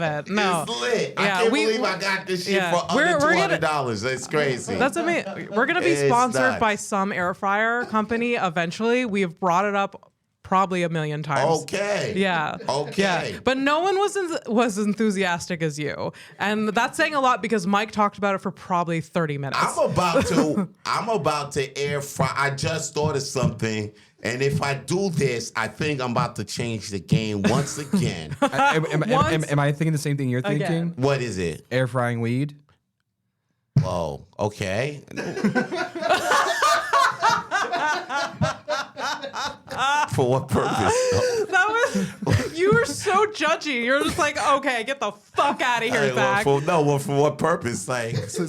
it. No. It's lit. I can't believe I got this shit for under $200. It's crazy. That's amazing. We're gonna be sponsored by some air fryer company eventually. We've brought it up probably 1 million times. Okay. Yeah. Okay. Yeah. But no one was enthusiastic as you, and that's saying a lot because Mike talked about it for probably 30 minutes. I'm about to air fry. I just thought of something. And if I do this, I think I'm about to change the game once again. Am I thinking the same thing you're thinking? Again. What is it? Air frying weed? Oh, okay. For what purpose? You were so judgy. You're just like, okay, get the fuck out of here, Zach. For what purpose? Like, so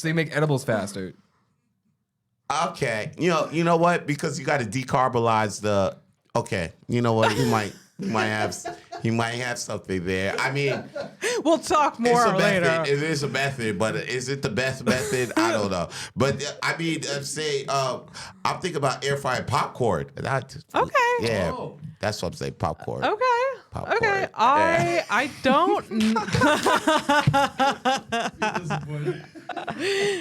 they make edibles faster. Okay, you know what? Because you got to decarbonize the. Okay, you know what? He might have something there. I mean, we'll talk more later. It is a method, but is it the best method? I don't know. But I mean, I'm thinking about air fried popcorn. Okay. Yeah, that's what I'm saying. Popcorn. Okay. Popcorn. Okay. I don't.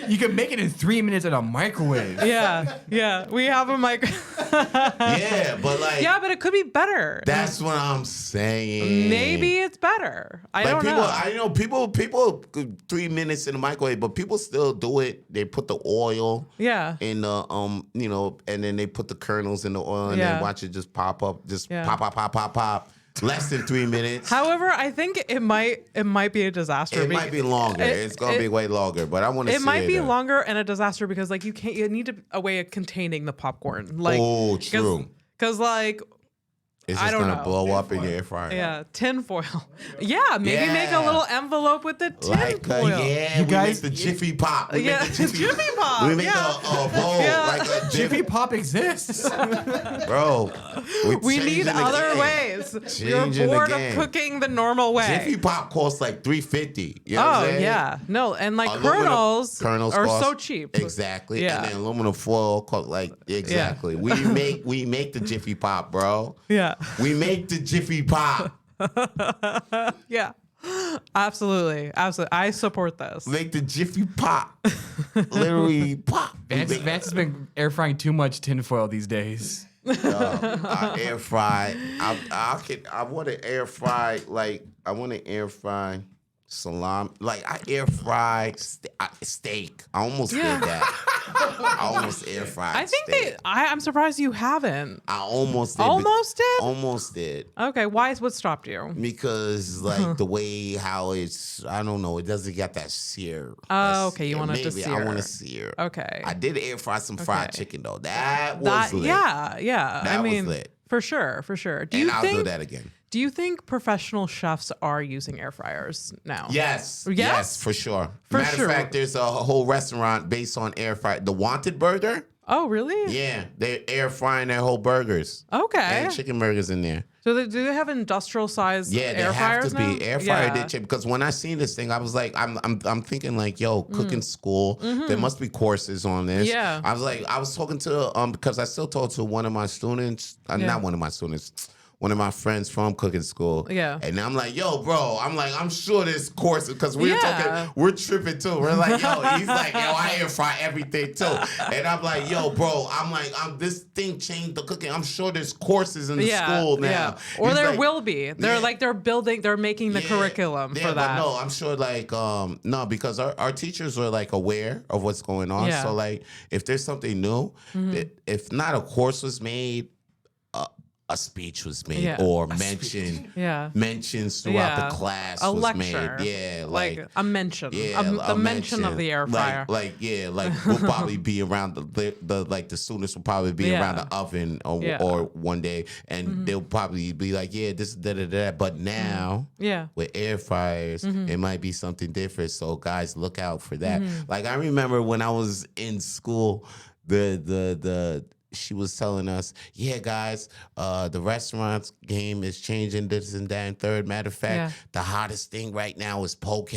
You can make it in 3 minutes in a microwave. Yeah. We have a Yeah, but like. Yeah, but it could be better. That's what I'm saying. Maybe it's better. I don't know. I know people 3 minutes in the microwave, but people still do it. They put the oil. In the and then they put the kernels in the oil and then watch it just pop up, pop. Less than 3 minutes. However, I think it might be a disaster. It might be longer. It's gonna be way longer, but I want to. It might be longer and a disaster because like you need a way of containing the popcorn. Like, true. Because like. It's just gonna blow up in your air fryer. Yeah, tin foil. Yeah, maybe make a little envelope with the tin foil. You guys make the Jiffy Pop. Jiffy Pop. We make a bowl like a Jiffy Pop exists, bro. We need other ways. You're bored of cooking the normal way. Jiffy Pop costs like $3.50. You know what I'm saying? Yeah, no, and like kernels are so cheap. Exactly. Yeah. And then aluminum foil costs like exactly. Yeah. We make the Jiffy Pop, bro. Yeah. We make the Jiffy Pop. Yeah. Absolutely. I support this. Make the Jiffy Pop. Literally pop. Vance has been air frying too much tinfoil these days. I air fry. I want to air fry salami. Like I air fry steak. I almost did that. I almost air fried. I think steak. I'm surprised you haven't. I almost did. Almost did? Almost did. Okay, what stopped you? Because like the way how it's, I don't know, it doesn't get that sear. Oh, okay, you want it to sear. I want to sear. Okay. I did air fry some fried chicken though. That was lit. Yeah. That was lit. For sure. I'll do that again. Do you think professional chefs are using air fryers now? Yes, for sure. For Matter sure. of fact, there's a whole restaurant based on air fry. The Wanted Burger. Oh, really? Yeah, they're air frying their whole burgers. Okay. And chicken burgers in there. So do they have industrial sized Yeah, they air have fryers to be now? air fryer did chip. Because when I seen this thing, I was like, I'm thinking like, yo, cooking school. There must be courses on this. Yeah. I was like, I was talking to because I still talk to one of my students, not one of my students. One of my friends from cooking school. Yeah. And I'm like, yo, bro, I'm sure this course, because we're Yeah. talking, we're tripping too. We're like, yo, he's like, yo, I air fry everything too. And I'm like, yo, bro, this thing changed the cooking. I'm sure there's courses in the school now. Yeah. Or He's there like, will be. They're they're making the curriculum for that. But no, I'm sure no, because our teachers are like aware of what's going on. Yeah. So like if there's something new, if not a course was made, a speech was made or mentions throughout the class a was lecture. made. Yeah, like a mention. Yeah, the mention of the air fryer. Like we'll probably be around the students will probably be around the oven or one day, and they'll probably be like, yeah, this is da. But now, with air fryers, it might be something different. So guys, look out for that. Like I remember when I was in school, she was telling us, yeah, guys, the restaurant's game is changing this and that and third. Matter of fact, the hottest thing right now is poke.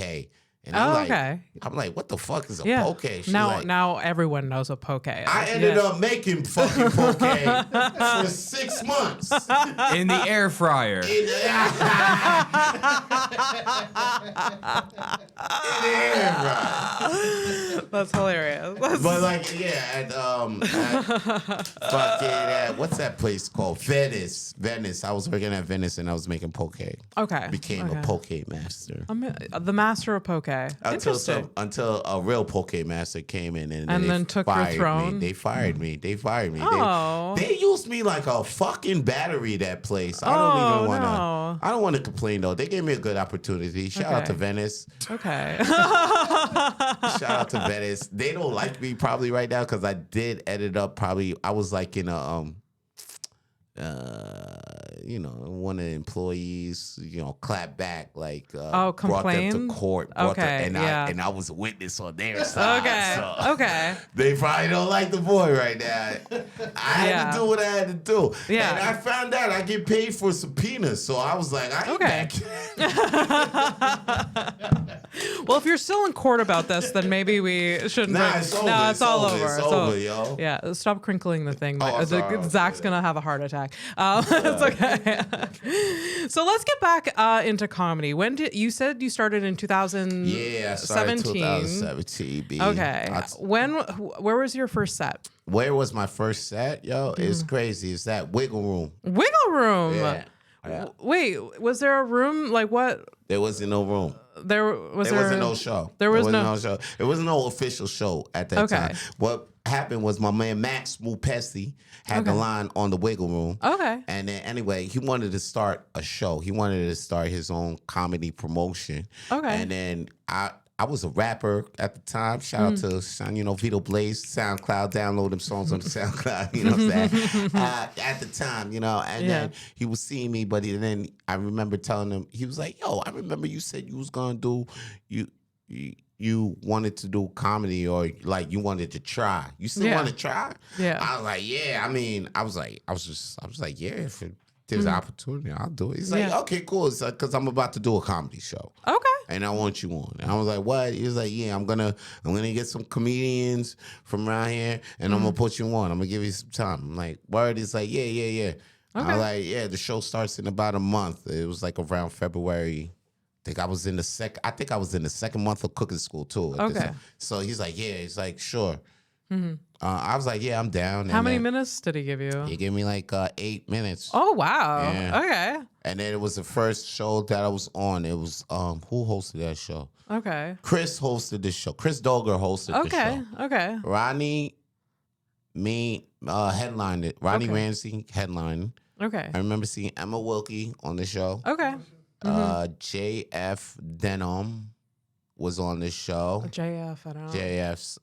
And I'm like, what the fuck is a poke? She's now everyone knows what poke is. I ended up making fucking poke for 6 months. In the air fryer. In the air fryer. That's hilarious. But like, yeah, what's that place called? Venice. I was working at Venice and I was making poke. Okay. Became a poke master. The master of poke. Until a real poke master came in and then took your throne. They fired me. Oh. They used me like a fucking battery. That place. I don't want to complain though. They gave me a good opportunity. Shout out to Venice. Okay. Shout out to Venice. They don't like me probably right now because I did edit up. I was like in a one of the employees, clap back, like brought them to court. And I was a witness on their side. Okay. They probably don't like the boy right now. I had to do what I had to do. Yeah. And I found out I get paid for subpoenas, so I was like, I ain't back. Well, if you're still in court about this, then maybe we shouldn't. It's all over, yo. Yeah, stop crinkling the thing. Sorry. Zach's gonna have a heart attack. It's okay. So let's get back into comedy. When you said you started in 2017? Yeah, I started in 2017. B. Okay. Where was your first set? Where was my first set? Yo, it's crazy. It's that Wiggle Room. Wiggle Room. Yeah. Wait, was there a room? Like what? There wasn't no room. There wasn't no show. There was no show. It wasn't no official show at that time. What happened was my man Max Mupesi had the line on the Wiggle Room. Okay. And then anyway, he wanted to start a show. He wanted to start his own comedy promotion. Okay. And then I was a rapper at the time. Shout out to Vito Blaze, SoundCloud. Download them songs on the SoundCloud. You know what I'm saying? At the time, and then he was seeing me, but then I remember telling him, he was like, "Yo, I remember you said you was gonna do you wanted to do comedy or like you wanted to try. You still want to try?" Yeah. I was like, "Yeah." I mean, I was like, "Yeah." If there's an opportunity, I'll do it. He's like, okay, cool. It's because I'm about to do a comedy show. Okay. And I want you on. And I was like, what? He was like, yeah, I'm gonna get some comedians from around here and I'm gonna put you on. I'm gonna give you some time. I'm like, word? He's like, yeah. Okay. I was like, yeah, the show starts in about a month. It was like around February. I think I was in the second month of cooking school too. Okay. So he's like, yeah. He's like, sure. I was like, yeah, I'm down. How many minutes did he give you? He gave me like 8 minutes. Oh, wow. Yeah. Okay. And then it was the first show that I was on. It was, who hosted that show? Okay. Chris hosted the show. Chris Dogger hosted the show. Okay. Ronnie, headlined it. Ronnie Ramsey headlined. Okay. I remember seeing Emma Wilkie on the show. Okay. JF Denham was on this show. JF, I don't know. JF's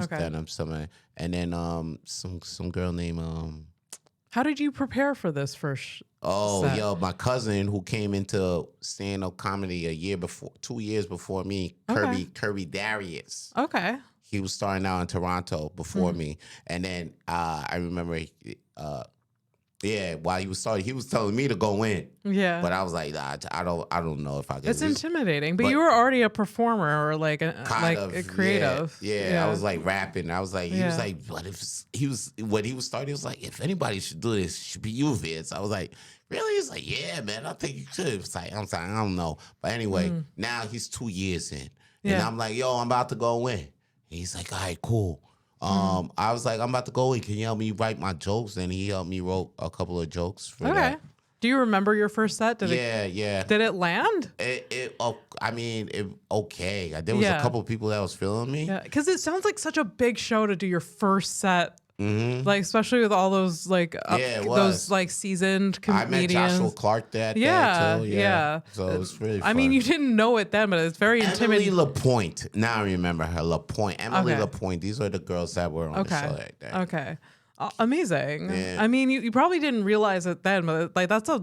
Denim, something. And then some girl named How did you prepare for this first set? Yo, my cousin who came into stand-up comedy 2 years before me, Kirby Darius. Okay. He was starting out in Toronto before me. And then I remember, while he was starting, he was telling me to go in. Yeah. But I was like, nah, I don't know if I can. It's intimidating, but you were already a performer or like a creative. Yeah, I was like rapping. I was like, he was like, when he was starting, he was like, if anybody should do this, it should be you, Vince. I was like, really? He's like, yeah, man, I think you should. It's like, I'm sorry, I don't know. But anyway, now he's 2 years in. And I'm like, yo, I'm about to go in. He's like, all right, cool. I was like, I'm about to go in. Can you help me write my jokes? And he helped me wrote a couple of jokes for that. Do you remember your first set? Did it land? Okay. There was a couple of people that was feeling me. Yeah, because it sounds like such a big show to do your first set. Like especially with all those like those like seasoned comedians. I met Joshua Clark that day too. Yeah. So it was really fun. I mean, you didn't know it then, but it's very intimidating. Emily Lapointe. Now I remember her. Lapointe. Emily Lapointe. These are the girls that were on the show that day. Okay. Amazing. Yeah. I mean, you probably didn't realize it then, but like that's a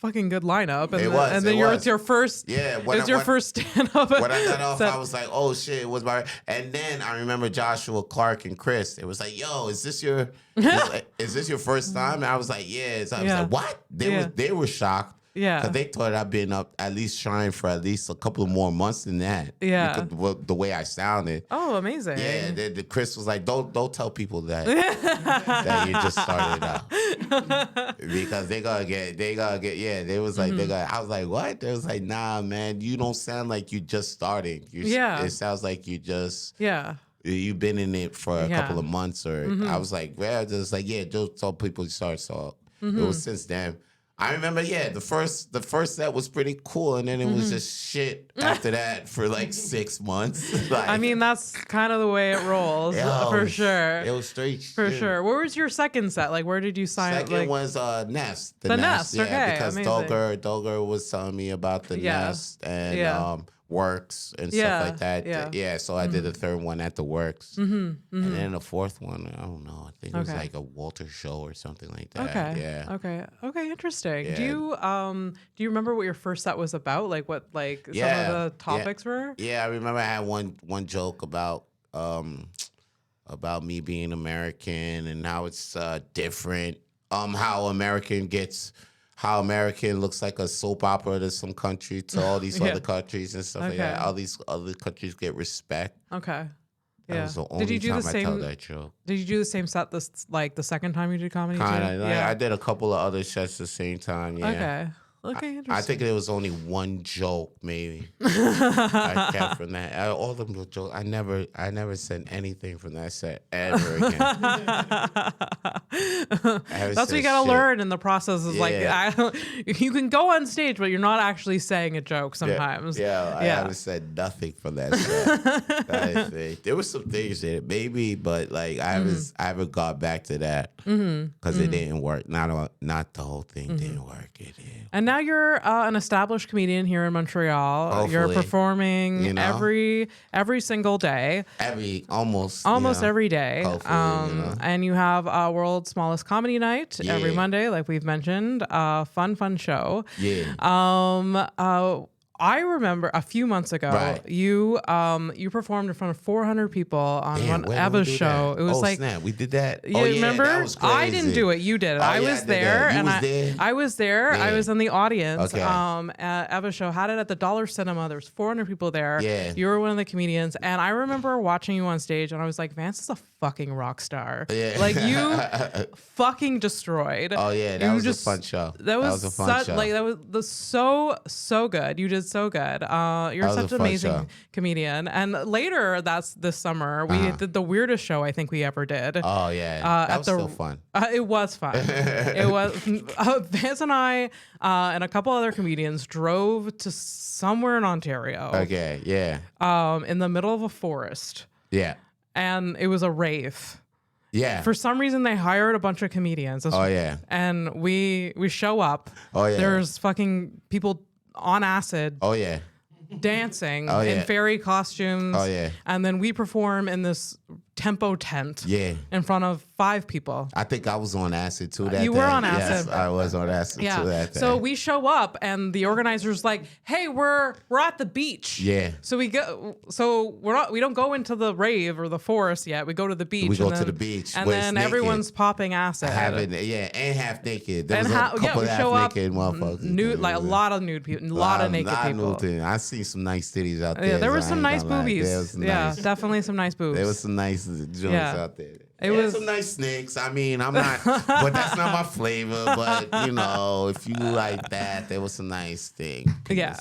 fucking good lineup. And it's your first. Yeah, it's your first stand up. When I got off, I was like, "Oh shit!" It was my. And then I remember Joshua Clark and Chris. It was like, "Yo, is this your first time?" And I was like, "Yeah." So I was like, "What?" They were shocked. Yeah. Because they thought I'd been up at least trying for at least a couple of more months than that. Yeah. Because the way I sounded. Oh, amazing. Yeah. The Chris was like, don't tell people that that you just started out. Because they gotta get, they was like, I was like, what? They was like, nah, man, you don't sound like you just starting. It sounds like you just. Yeah. You've been in it for a couple of months, or I was like, well, just like, just tell people you start. So it was since then. I remember, the first set was pretty cool, and then it was just shit after that for like 6 months. Like, I mean, that's kind of the way it rolls, for sure. It was straight for sure. Where was your second set? Like, where did you sign? Second was Nest. The Nest, okay, because Dogger was telling me about the Nest and Works and stuff like that. Yeah, so I did a third one at the Works, and then the fourth one, I don't know. I think it was like a Walter show or something like that. Okay. Yeah. Okay. Interesting. Yeah. Do you remember what your first set was about? Like what some of the topics were? Yeah, I remember I had one joke about me being American and how it's different. How American looks like a soap opera to some country, to all these other countries and stuff like that. All these other countries get respect. Okay. That was the only time I tell that joke. Did you do the same set the second time you did comedy? Kind of. I did a couple of other sets at the same time. Yeah. Okay. Okay, interesting. I think there was only one joke, maybe. I kept from that. All of them were jokes. I never said anything from that set ever again. That's what you gotta learn in the process. Is you can go on stage, but you're not actually saying a joke sometimes. I haven't said nothing from that set. That is it. There were some things in it, maybe, but like I haven't got back to that because it didn't work. Not the whole thing didn't work. It did. And now you're an established comedian here in Montreal. Hopefully. You're performing every single day. Almost every day. Hopefully, and you have world's smallest comedy night every Monday, like we've mentioned. Fun show. Yeah. I remember a few months ago, you performed in front of 400 people on Abba's show. That? It was snap, we did that. You remember? That was crazy. I didn't do it. You did it. I was there, and I was there. I was in the audience. Okay. Abba's show had it at the Dollar Cinema. There was 400 people there. Yeah. You were one of the comedians, and I remember watching you on stage, and I was like, Vance is a fucking rock star. Yeah. Like you fucking destroyed. Oh yeah, that was a fun show. That was a fun show. Like that was so good. You did so good. You're such an amazing comedian. And later, this summer, we did the weirdest show I think we ever did. Oh yeah, that was still fun. It was fun. It was. Vance and I and a couple other comedians drove to somewhere in Ontario. Okay, yeah. In the middle of a forest. Yeah. And it was a rave. Yeah. For some reason, they hired a bunch of comedians. Oh yeah. And we show up. Oh yeah. There's fucking people on acid. Oh yeah. Dancing in fairy costumes. Oh yeah. And then we perform in this tempo tent Yeah. in front of 5 people. I think I was on acid too that You day. were on Yes, acid. I was on acid too that day. So we show up and the organizer's like, "Hey, we're at the beach." Yeah. So we don't go into the rave or the forest yet. We go to the beach. We go and to then- the beach and where it's then naked. everyone's popping acid. And half naked. There And was a couple we half show up naked motherfuckers. nude, like a lot of nude people, a lot of naked people. I see some nice titties out there. Yeah, there were so I some ain't nice gonna lie. boobies. There was some Yeah, nice- definitely some nice boobs. There was some nice joints Yeah. out there. It And was- some nice snakes. I mean, I'm not, but that's not my flavor. But you know, if you like that, there was some nice thing. Yeah.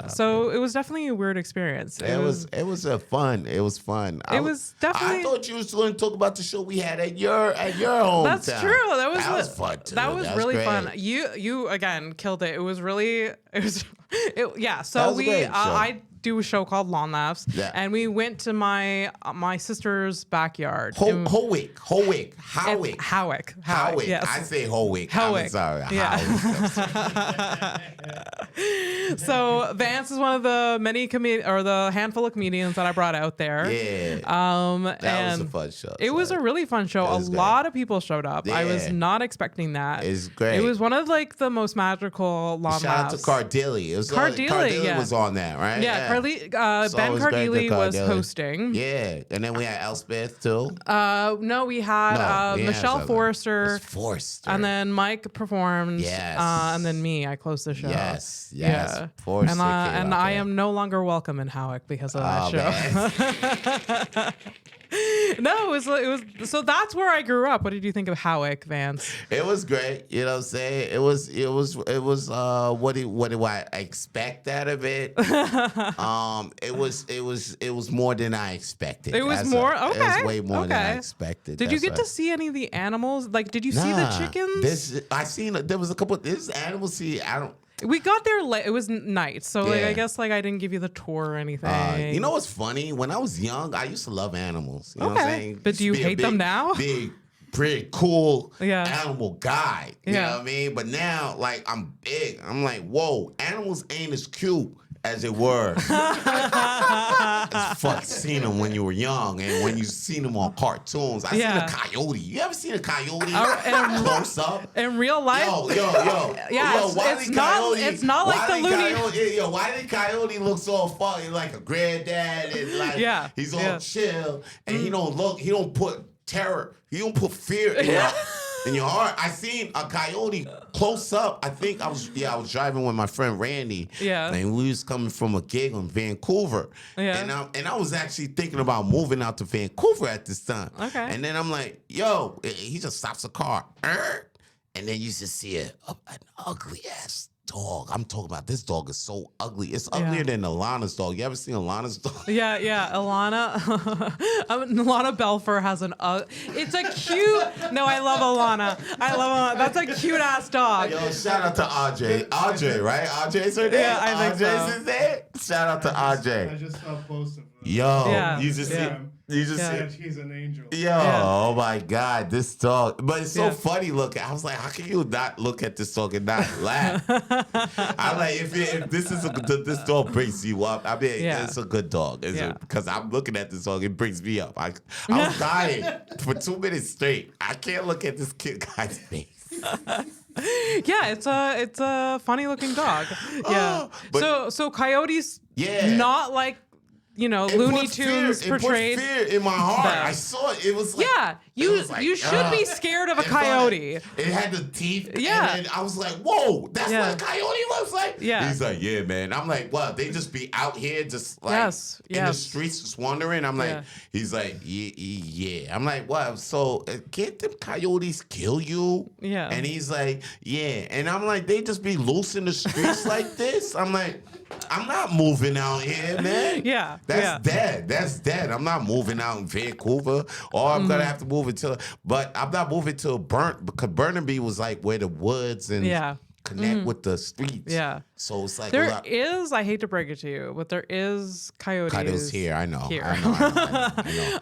So it was definitely a weird experience. It was a fun. It was fun. It was definitely- I thought you was going to talk about the show we had at your hometown. That's true. That was fun too. That was really great. fun. You again killed it. It was really yeah. That So was a great show. I do a show called Lawn Laughs, Yeah. and we went to my sister's backyard. Howick. Howick. Yes. I say Howick. Howick. I'm sorry. Yeah. Howick. So Vance is one of the many the handful of comedians that I brought out there. Yeah. That That was a fun show. It was a really fun show. A was great. lot of people showed up. I was Yeah. not expecting that. It's great. It was one of like the most magical lawn Shout out to laughs. Cardilli. It was Cardilli, yeah. was on that, right? Yeah, Ben always great to Cardilli was Cardilli. hosting. Yeah, and then we had Elspeth too. No, we had Michelle Forrester, Forrester, and then Mike performed. Yes. And then me. I closed the show. Yes. Yeah. Forrester And came and out I there. am no longer welcome in Howick because of that show. Man. No, it was. So that's where I grew up. What did you think of Howick, Vance? It was great. You know what I'm saying? It was what do I expect out of it? It was more than I expected. It was That's more? It Okay, was way more than I okay. expected. Did you That's get to right. see any of the animals? Like, did you see the chickens? There was a couple. This animals. See, I don't. We got there late. It was night, so like Yeah. I guess like I didn't give you the tour or anything. You know what's funny? When I was young, I used to love animals. You know what I'm Okay. saying? But do you Used to be a hate them now? Big, pretty cool Yeah. animal guy. You Yeah. know what I mean? But now, like, I'm big. I'm like, whoa, animals ain't as cute as it were. I fucking seen them when you were young and when you seen them on cartoons. I Yeah. seen a coyote. You ever seen a coyote and- close up? In real life, Yo. Yeah, Yo, why it's did not- Coyote, it's not like why the did Looney- Coyote, yo, why did Coyote look so funny, like a granddad, and like Yeah, he's all yeah. chill, and he don't put terror, he don't put fear in your heart. I seen a coyote close up. I think I was driving with my friend Randy. Yeah. And we was coming from a gig in Vancouver. Yeah. And I was actually thinking about moving out to Vancouver at this time. Okay. And then I'm like, yo, he just stops the car. And then you just see an ugly ass dog. I'm talking about this dog is so ugly. It's uglier than Alana's dog. You ever seen Alana's dog? Yeah, Alana. Alana Belfer has an. It's a cute. No, I love Alana. That's a cute ass dog. Yo, shout out to RJ. RJ, right? RJ's her name? Yeah, I think RJ's so. his name? Shout out to I RJ. just saw posts of Yo, Yeah, you just yeah. you just Yeah. see. he's an angel. Yo, Yeah. oh my God, this dog. But it's so Yeah. funny looking. I was like, how can you not look at this dog and not laugh? I'm like, if this is this dog brings you up, I mean, Yeah. it's a good dog. Yeah. Because I'm looking at this dog, it brings me up. I was dying for 2 minutes straight. I can't look at this kid guy's face. Yeah, it's a funny looking dog. Yeah. But- so coyotes. Yeah. Not like It Looney puts Tunes fear, portrayed. It put fear in my heart. them. I saw it. It was like, Yeah, you it was like, you should be scared of a It felt coyote. like it had the teeth. Yeah. And then I was like, whoa, that's Yeah. what a coyote looks like? Yeah. He's like, yeah, man. I'm like, what? They just be out here just like Yes, in the yes. streets just wandering? I'm like, Yeah. he's like, yeah. I'm like, what? So can't them coyotes kill you? Yeah. And he's like, yeah. And I'm like, they just be loose in the streets like this? I'm like, I'm not moving out here, man. Yeah, That's yeah. dead. That's dead. I'm not moving out in Vancouver, or I'm Mm-hmm. gonna have to move it but I'm not moving to because Burnaby was like where the woods and connect with the streets. Mm-hmm. Yeah. So it's like a There lot. is, I hate to break it to you, but there is coyotes. Coyotes here, I know. Here. I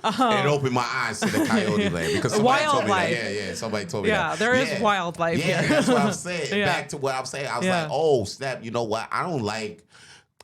know. It opened my eyes to the coyote land because somebody told me that. Wildlife. Yeah. Somebody told me Yeah, that. there is wildlife Yeah, here. that's what I'm saying. Yeah. Back to what I'm saying. I was Yeah. like, oh snap! You know what? I don't like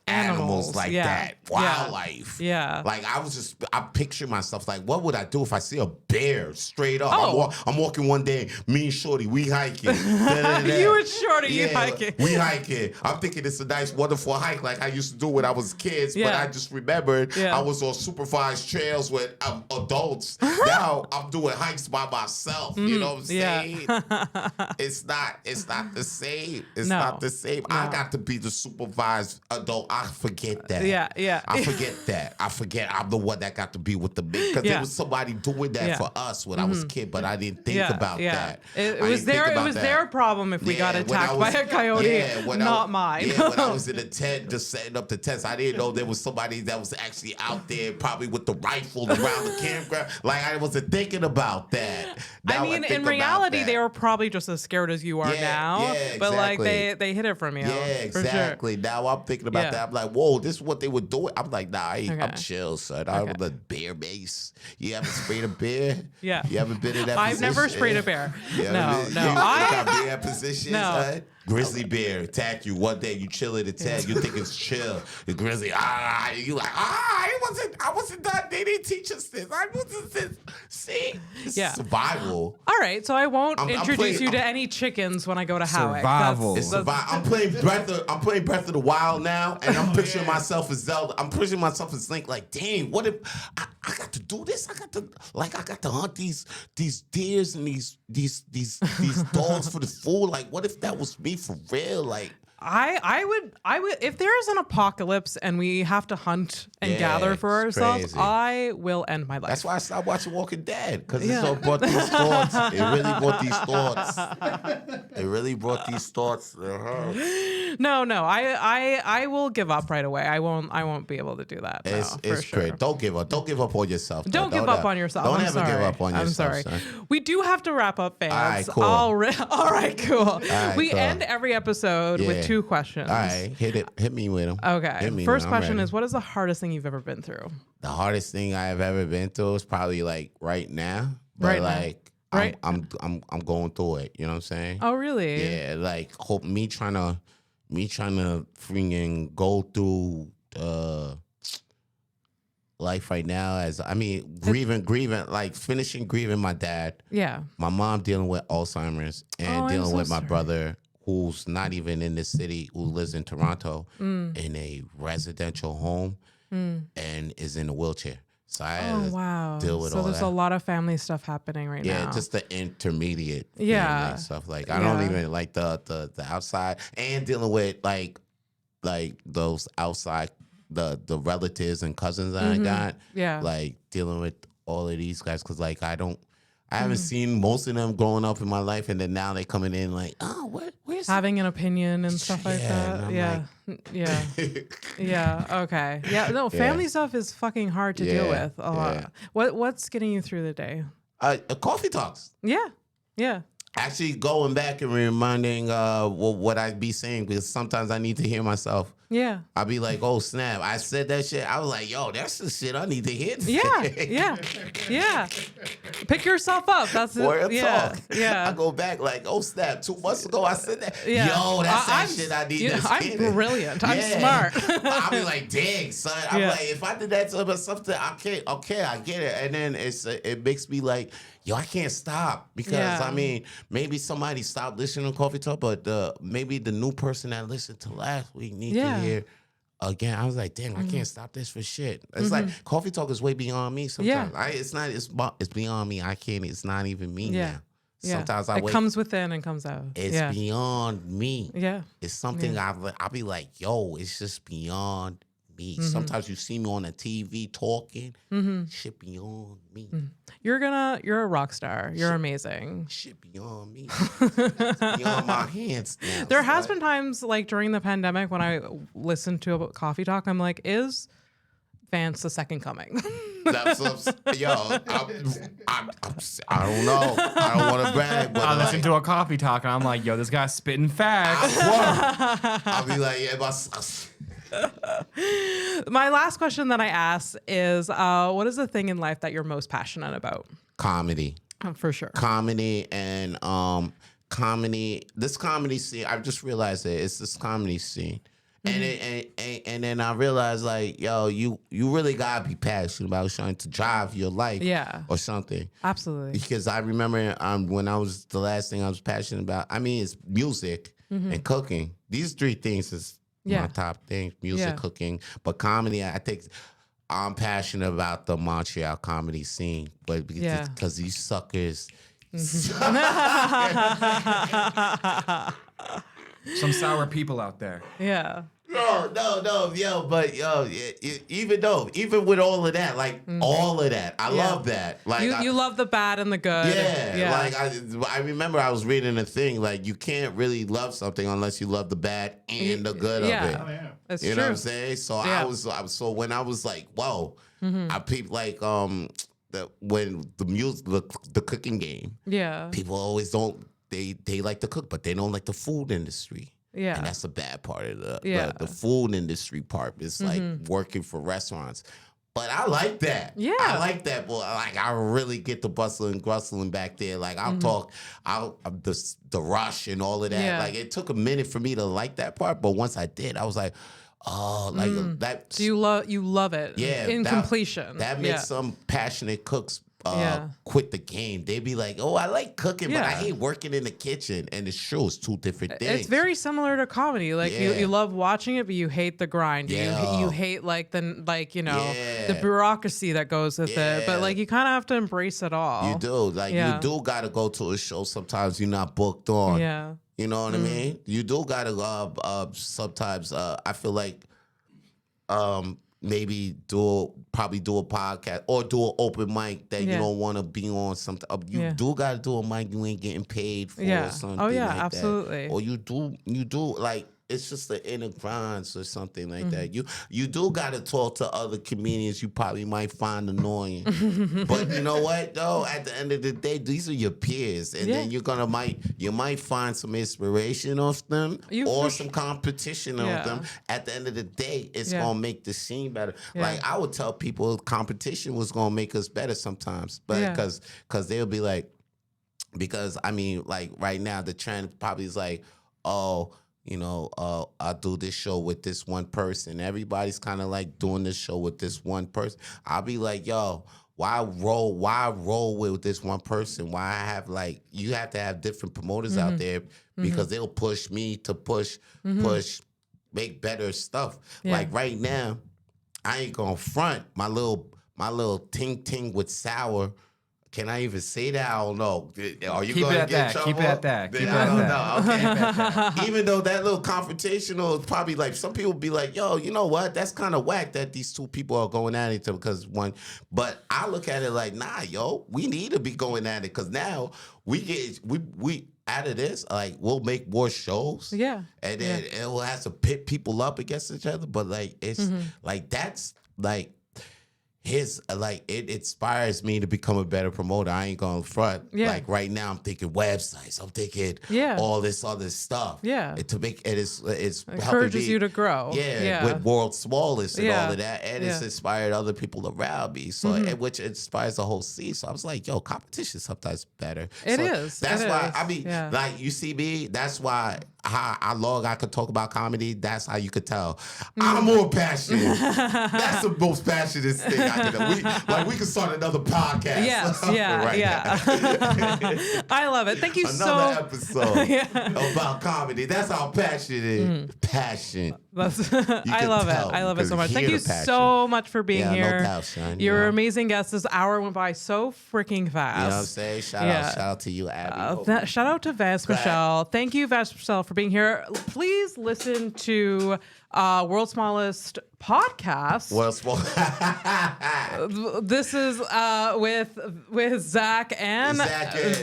animals like yeah, that, wildlife. Yeah. Like I picture myself like, what would I do if I see a bear straight up? Oh. I'm walking one day, me and Shorty, we hiking. You and Shorty, you hiking. We hiking. I'm thinking it's a nice, wonderful hike like I used to do when I was kids, but I just remembered I was on supervised trails with adults. Now I'm doing hikes by myself. You know what I'm saying? It's not the same. It's not the same. No. I got to be the supervised adult. I forget that. I forget that. I forget I'm the one that got to be with the big, because there was somebody doing that for us when I was a kid, but I didn't think about that. It was their problem if we got attacked by a coyote, not mine. When I was in the tent just setting up the tents, I didn't know there was somebody that was actually out there probably with the rifle around the campground. Like I wasn't thinking about that. Now I mean, in reality, they were probably just as scared as you are now. Exactly. But like they hid it from you. Yeah, exactly. Sure. Now I'm thinking about that. I'm like, whoa, this is what they were doing. I'm like, nah, I'm chill, son. I was a bear base. You ever sprayed a bear? Yeah. You ever been in that I've position? never sprayed a bear. No. You got bear position, son? Grizzly bear attack you one day. You chill in the tent. You think it's chill. The grizzly, you like, I wasn't done. They didn't teach us this. I wasn't this. See, survival. All right, so I won't introduce you to any chickens when I go to Howick. Survival. I'm playing Breath of the Wild now, and I'm picturing myself as Zelda. I'm picturing myself as Link. Like, dang, what if I got to do this? I got to hunt these deers and these dogs for the food. Like, what if that was me for real? Like, I would if there is an apocalypse and we have to hunt and gather for ourselves, crazy. I will end my life. That's why I stopped watching Walking Dead, because it all brought these thoughts. It really brought these thoughts. It really brought these thoughts. No, I will give up right away. I won't be able to do that. It's great. Don't give up. Don't give up on yourself. Don't give up on yourself. Don't ever give up on yourself. I'm sorry. We do have to wrap up, fans. All right, cool. All right, cool. We end every episode with 2 questions. All right, hit me with them. Okay. First question is, what is the hardest thing you've ever been through? The hardest thing I have ever been through is probably like right now. But I'm going through it. You know what I'm saying? Oh, really? Yeah, like me trying to freaking go through life right now, grieving, like finishing grieving my dad. Yeah. My mom dealing with Alzheimer's and dealing with my brother, who's not even in the city, who lives in Toronto in a residential home and is in a wheelchair. So I had to deal with all that. So there's a lot of family stuff happening right now. Yeah, just the intermediate family stuff. Like I don't even like the outside, and dealing with like those outside the relatives and cousins that I got. Yeah. Like dealing with all of these guys, because like I haven't seen most of them growing up in my life, and then now they coming in like, oh, where's having an opinion and stuff like that. Yeah. Yeah. Yeah. Okay. Yeah. No, family stuff is fucking hard to deal with a lot. What's getting you through the day? Coffee talks. Yeah. Yeah. Actually going back and reminding what I be saying, because sometimes I need to hear myself. Yeah. I'll be like, oh, snap. I said that shit. I was like, yo, that's the shit I need to hear. Yeah. Pick yourself up. That's it. Yeah. Talk. Yeah. I go back like, oh, snap. 2 months ago, I said that. Yeah. Yo, that's that shit I need to hear. I'm brilliant. I'm smart. I'll be like, dang, son. I'm like, if I did that to something, I get it. And then it makes me like, yo, I can't stop, because I mean, maybe somebody stopped listening to Coffee Talk, but maybe the new person that listened to last week needs to hear again. I was like, damn, I can't stop this for shit. It's like Coffee Talk is way beyond me sometimes. It's beyond me. I can't. It's not even me now. Sometimes it comes within and comes out. It's beyond me. Yeah, it's something I'll be like, yo, it's just beyond me. Sometimes you see me on the TV talking, shit beyond me. You're a rock star. You're amazing. Shit beyond me. It's beyond my hands now. There has been times like during the pandemic when I listened to a Coffee Talk, I'm like, is Vance the second coming? I don't know. I don't want to brag, but I listen to a Coffee Talk and I'm like, yo, this guy's spitting facts. I'll be like, yeah, my last question that I ask is, what is the thing in life that you're most passionate about? Comedy. For sure. Comedy and comedy. This comedy scene, I've just realized that it's this comedy scene. And then I realized, like, yo, you really gotta be passionate about trying to drive your life, or something. Absolutely. Because I remember when I was the last thing I was passionate about. I mean, it's music and cooking. These three things is my top things: music, cooking, but comedy. I think I'm passionate about the Montreal comedy scene, but because these suckers. Some sour people out there. Yeah. No, but even with all of that, like all of that, I love that. Like you love the bad and the good. Yeah. Like I remember I was reading a thing like you can't really love something unless you love the bad and the good of it. Oh, yeah. That's you true. know what I'm saying? So I was so when I was like, whoa, I peeped like when the music, the cooking game. Yeah. People always don't. They like to cook, but they don't like the food industry. Yeah. And that's the bad part of the food industry part. It's like working for restaurants. But I like that. Yeah. I like that. But like I really get the bustling, grustling back there. Like I'll talk the rush and all of that. Yeah. Like it took a minute for me to like that part. But once I did, I was like, oh, like that. So you love it. Yeah. In completion. That makes some passionate cooks quit the game. They be like, oh, I like cooking, but I hate working in the kitchen. And it's true, it's two different things. It's very similar to comedy. Like you love watching it, but you hate the grind. Yeah. You hate like the bureaucracy that goes with it. But like you kind of have to embrace it all. You do. Like you do got to go to a show sometimes you're not booked on. Yeah. You know what I mean? You do got to sometimes I feel like maybe probably do a podcast or do an open mic that you don't want to be on something. You do got to do a mic you ain't getting paid for or something. Oh yeah, like absolutely. That. Or you do like it's just the inner grinds or something like that. You do got to talk to other comedians you probably might find annoying. But you know what though? At the end of the day, these are your peers, and then you might find some inspiration off them or some competition off them. At the end of the day, it's gonna make the scene better. Like I would tell people, competition was gonna make us better sometimes, but because they'll be like, because I mean, like right now the trend probably is like, oh. You know, I'll do this show with this one person. Everybody's kind of like doing this show with this one person. I'll be like, yo, why roll with this one person? Why you have to have different promoters out there because they'll push me to push, make better stuff. Yeah. Like right now, I ain't gonna front my little ting with sour. Can I even say that? I don't know. Are you going to get trouble? Keep it at that. I don't know. Okay. Even though that little confrontational is probably like, some people be like, yo, you know what? That's kind of whack that these two people are going at each other because one. But I look at it like, nah, yo, we need to be going at it because now we out of this, like we'll make more shows. Yeah. And then it will have to pit people up against each other. But like, it's like, that's like, it inspires me to become a better promoter. I ain't gonna front. Yeah. Like right now, I'm thinking websites. I'm thinking all this other stuff. Yeah. It's encourages you to grow. Yeah. With World's Smallest and all of that, and it's inspired other people around me. So which inspires the whole scene. So I was like, yo, competition is sometimes better. It is. That's why I mean, like you see me. That's why. How long I could talk about comedy, that's how you could tell. I'm more passionate. That's the most passionate thing I can do. We could start another podcast. Yes, I love it. Thank you another episode about comedy. That's how passionate it is. Passion. I love it. I love it so much. Thank you so much for being here. No doubt, Sean. You're an amazing guest. This hour went by so freaking fast. You know what I'm saying? Shout out to you, Abby. Shout out to Vance Michel. Thank you, Vance Michel, for being here. Please listen to World's Smallest Podcast. World's Smallest. This is with Zach and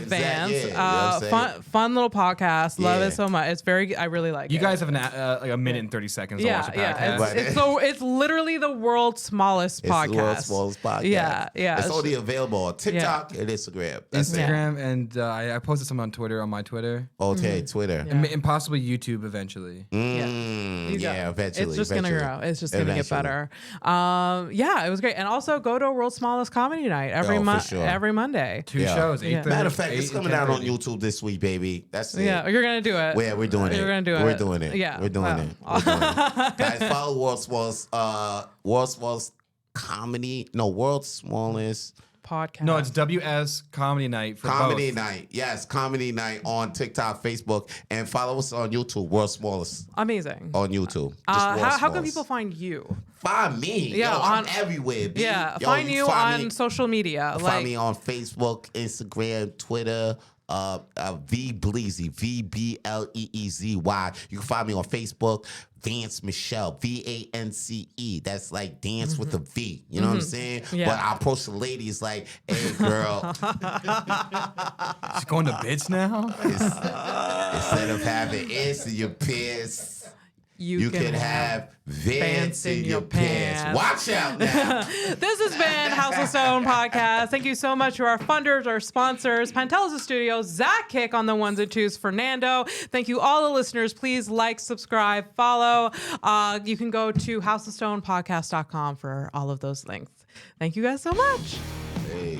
Vance. Fun little podcast. Love it so much. It's very. I really like it. You guys have like a minute and 30 seconds to watch the podcast. It's literally the world's smallest podcast. It's the world's smallest podcast. Yeah. It's only available on TikTok and Instagram. Instagram and I posted some on Twitter, on my Twitter. Okay, Twitter. And possibly YouTube eventually. Eventually. It's just gonna grow. It's just gonna making it better. Yeah, it was great. And also go to World's Smallest Comedy Night every Monday. 2 shows. 8:30. Matter of fact, 8 it's and coming out on 10:30. YouTube this week, baby. That's it. Yeah, you're gonna do it. Yeah, we're doing it. You're gonna do it. We're doing it. Yeah, we're doing it. We're doing it. Guys, follow World's Smallest Comedy. No, World's Smallest Podcast. No, it's WS Comedy Night for Comedy both. Night. Yes, Comedy Night on TikTok, Facebook, and follow us on YouTube. World's Smallest Amazing. on YouTube. How can people find you? Find me. Yeah, Yo, I'm everywhere. B. Yeah, Yo, find you on me, social media. Find me on Facebook, Instagram, Twitter. V Bleezy, VBLEEZY. You can find me on Facebook, Vance Michel, VANCE. That's like dance with a V. You know what I'm saying? Yeah. But I approach the ladies like, hey, girl. She's going to bits now? Instead of having ants in your pants, you can have Vance in your pants. Watch out now. This has been House of Stone Podcast. Thank you so much to our funders, our sponsors, Pantelis Studios, Zach Kick on the ones and twos, Fernando. Thank you, all the listeners. Please like, subscribe, follow. You can go to houseofstonepodcast.com for all of those links. Thank you guys so much. Peace.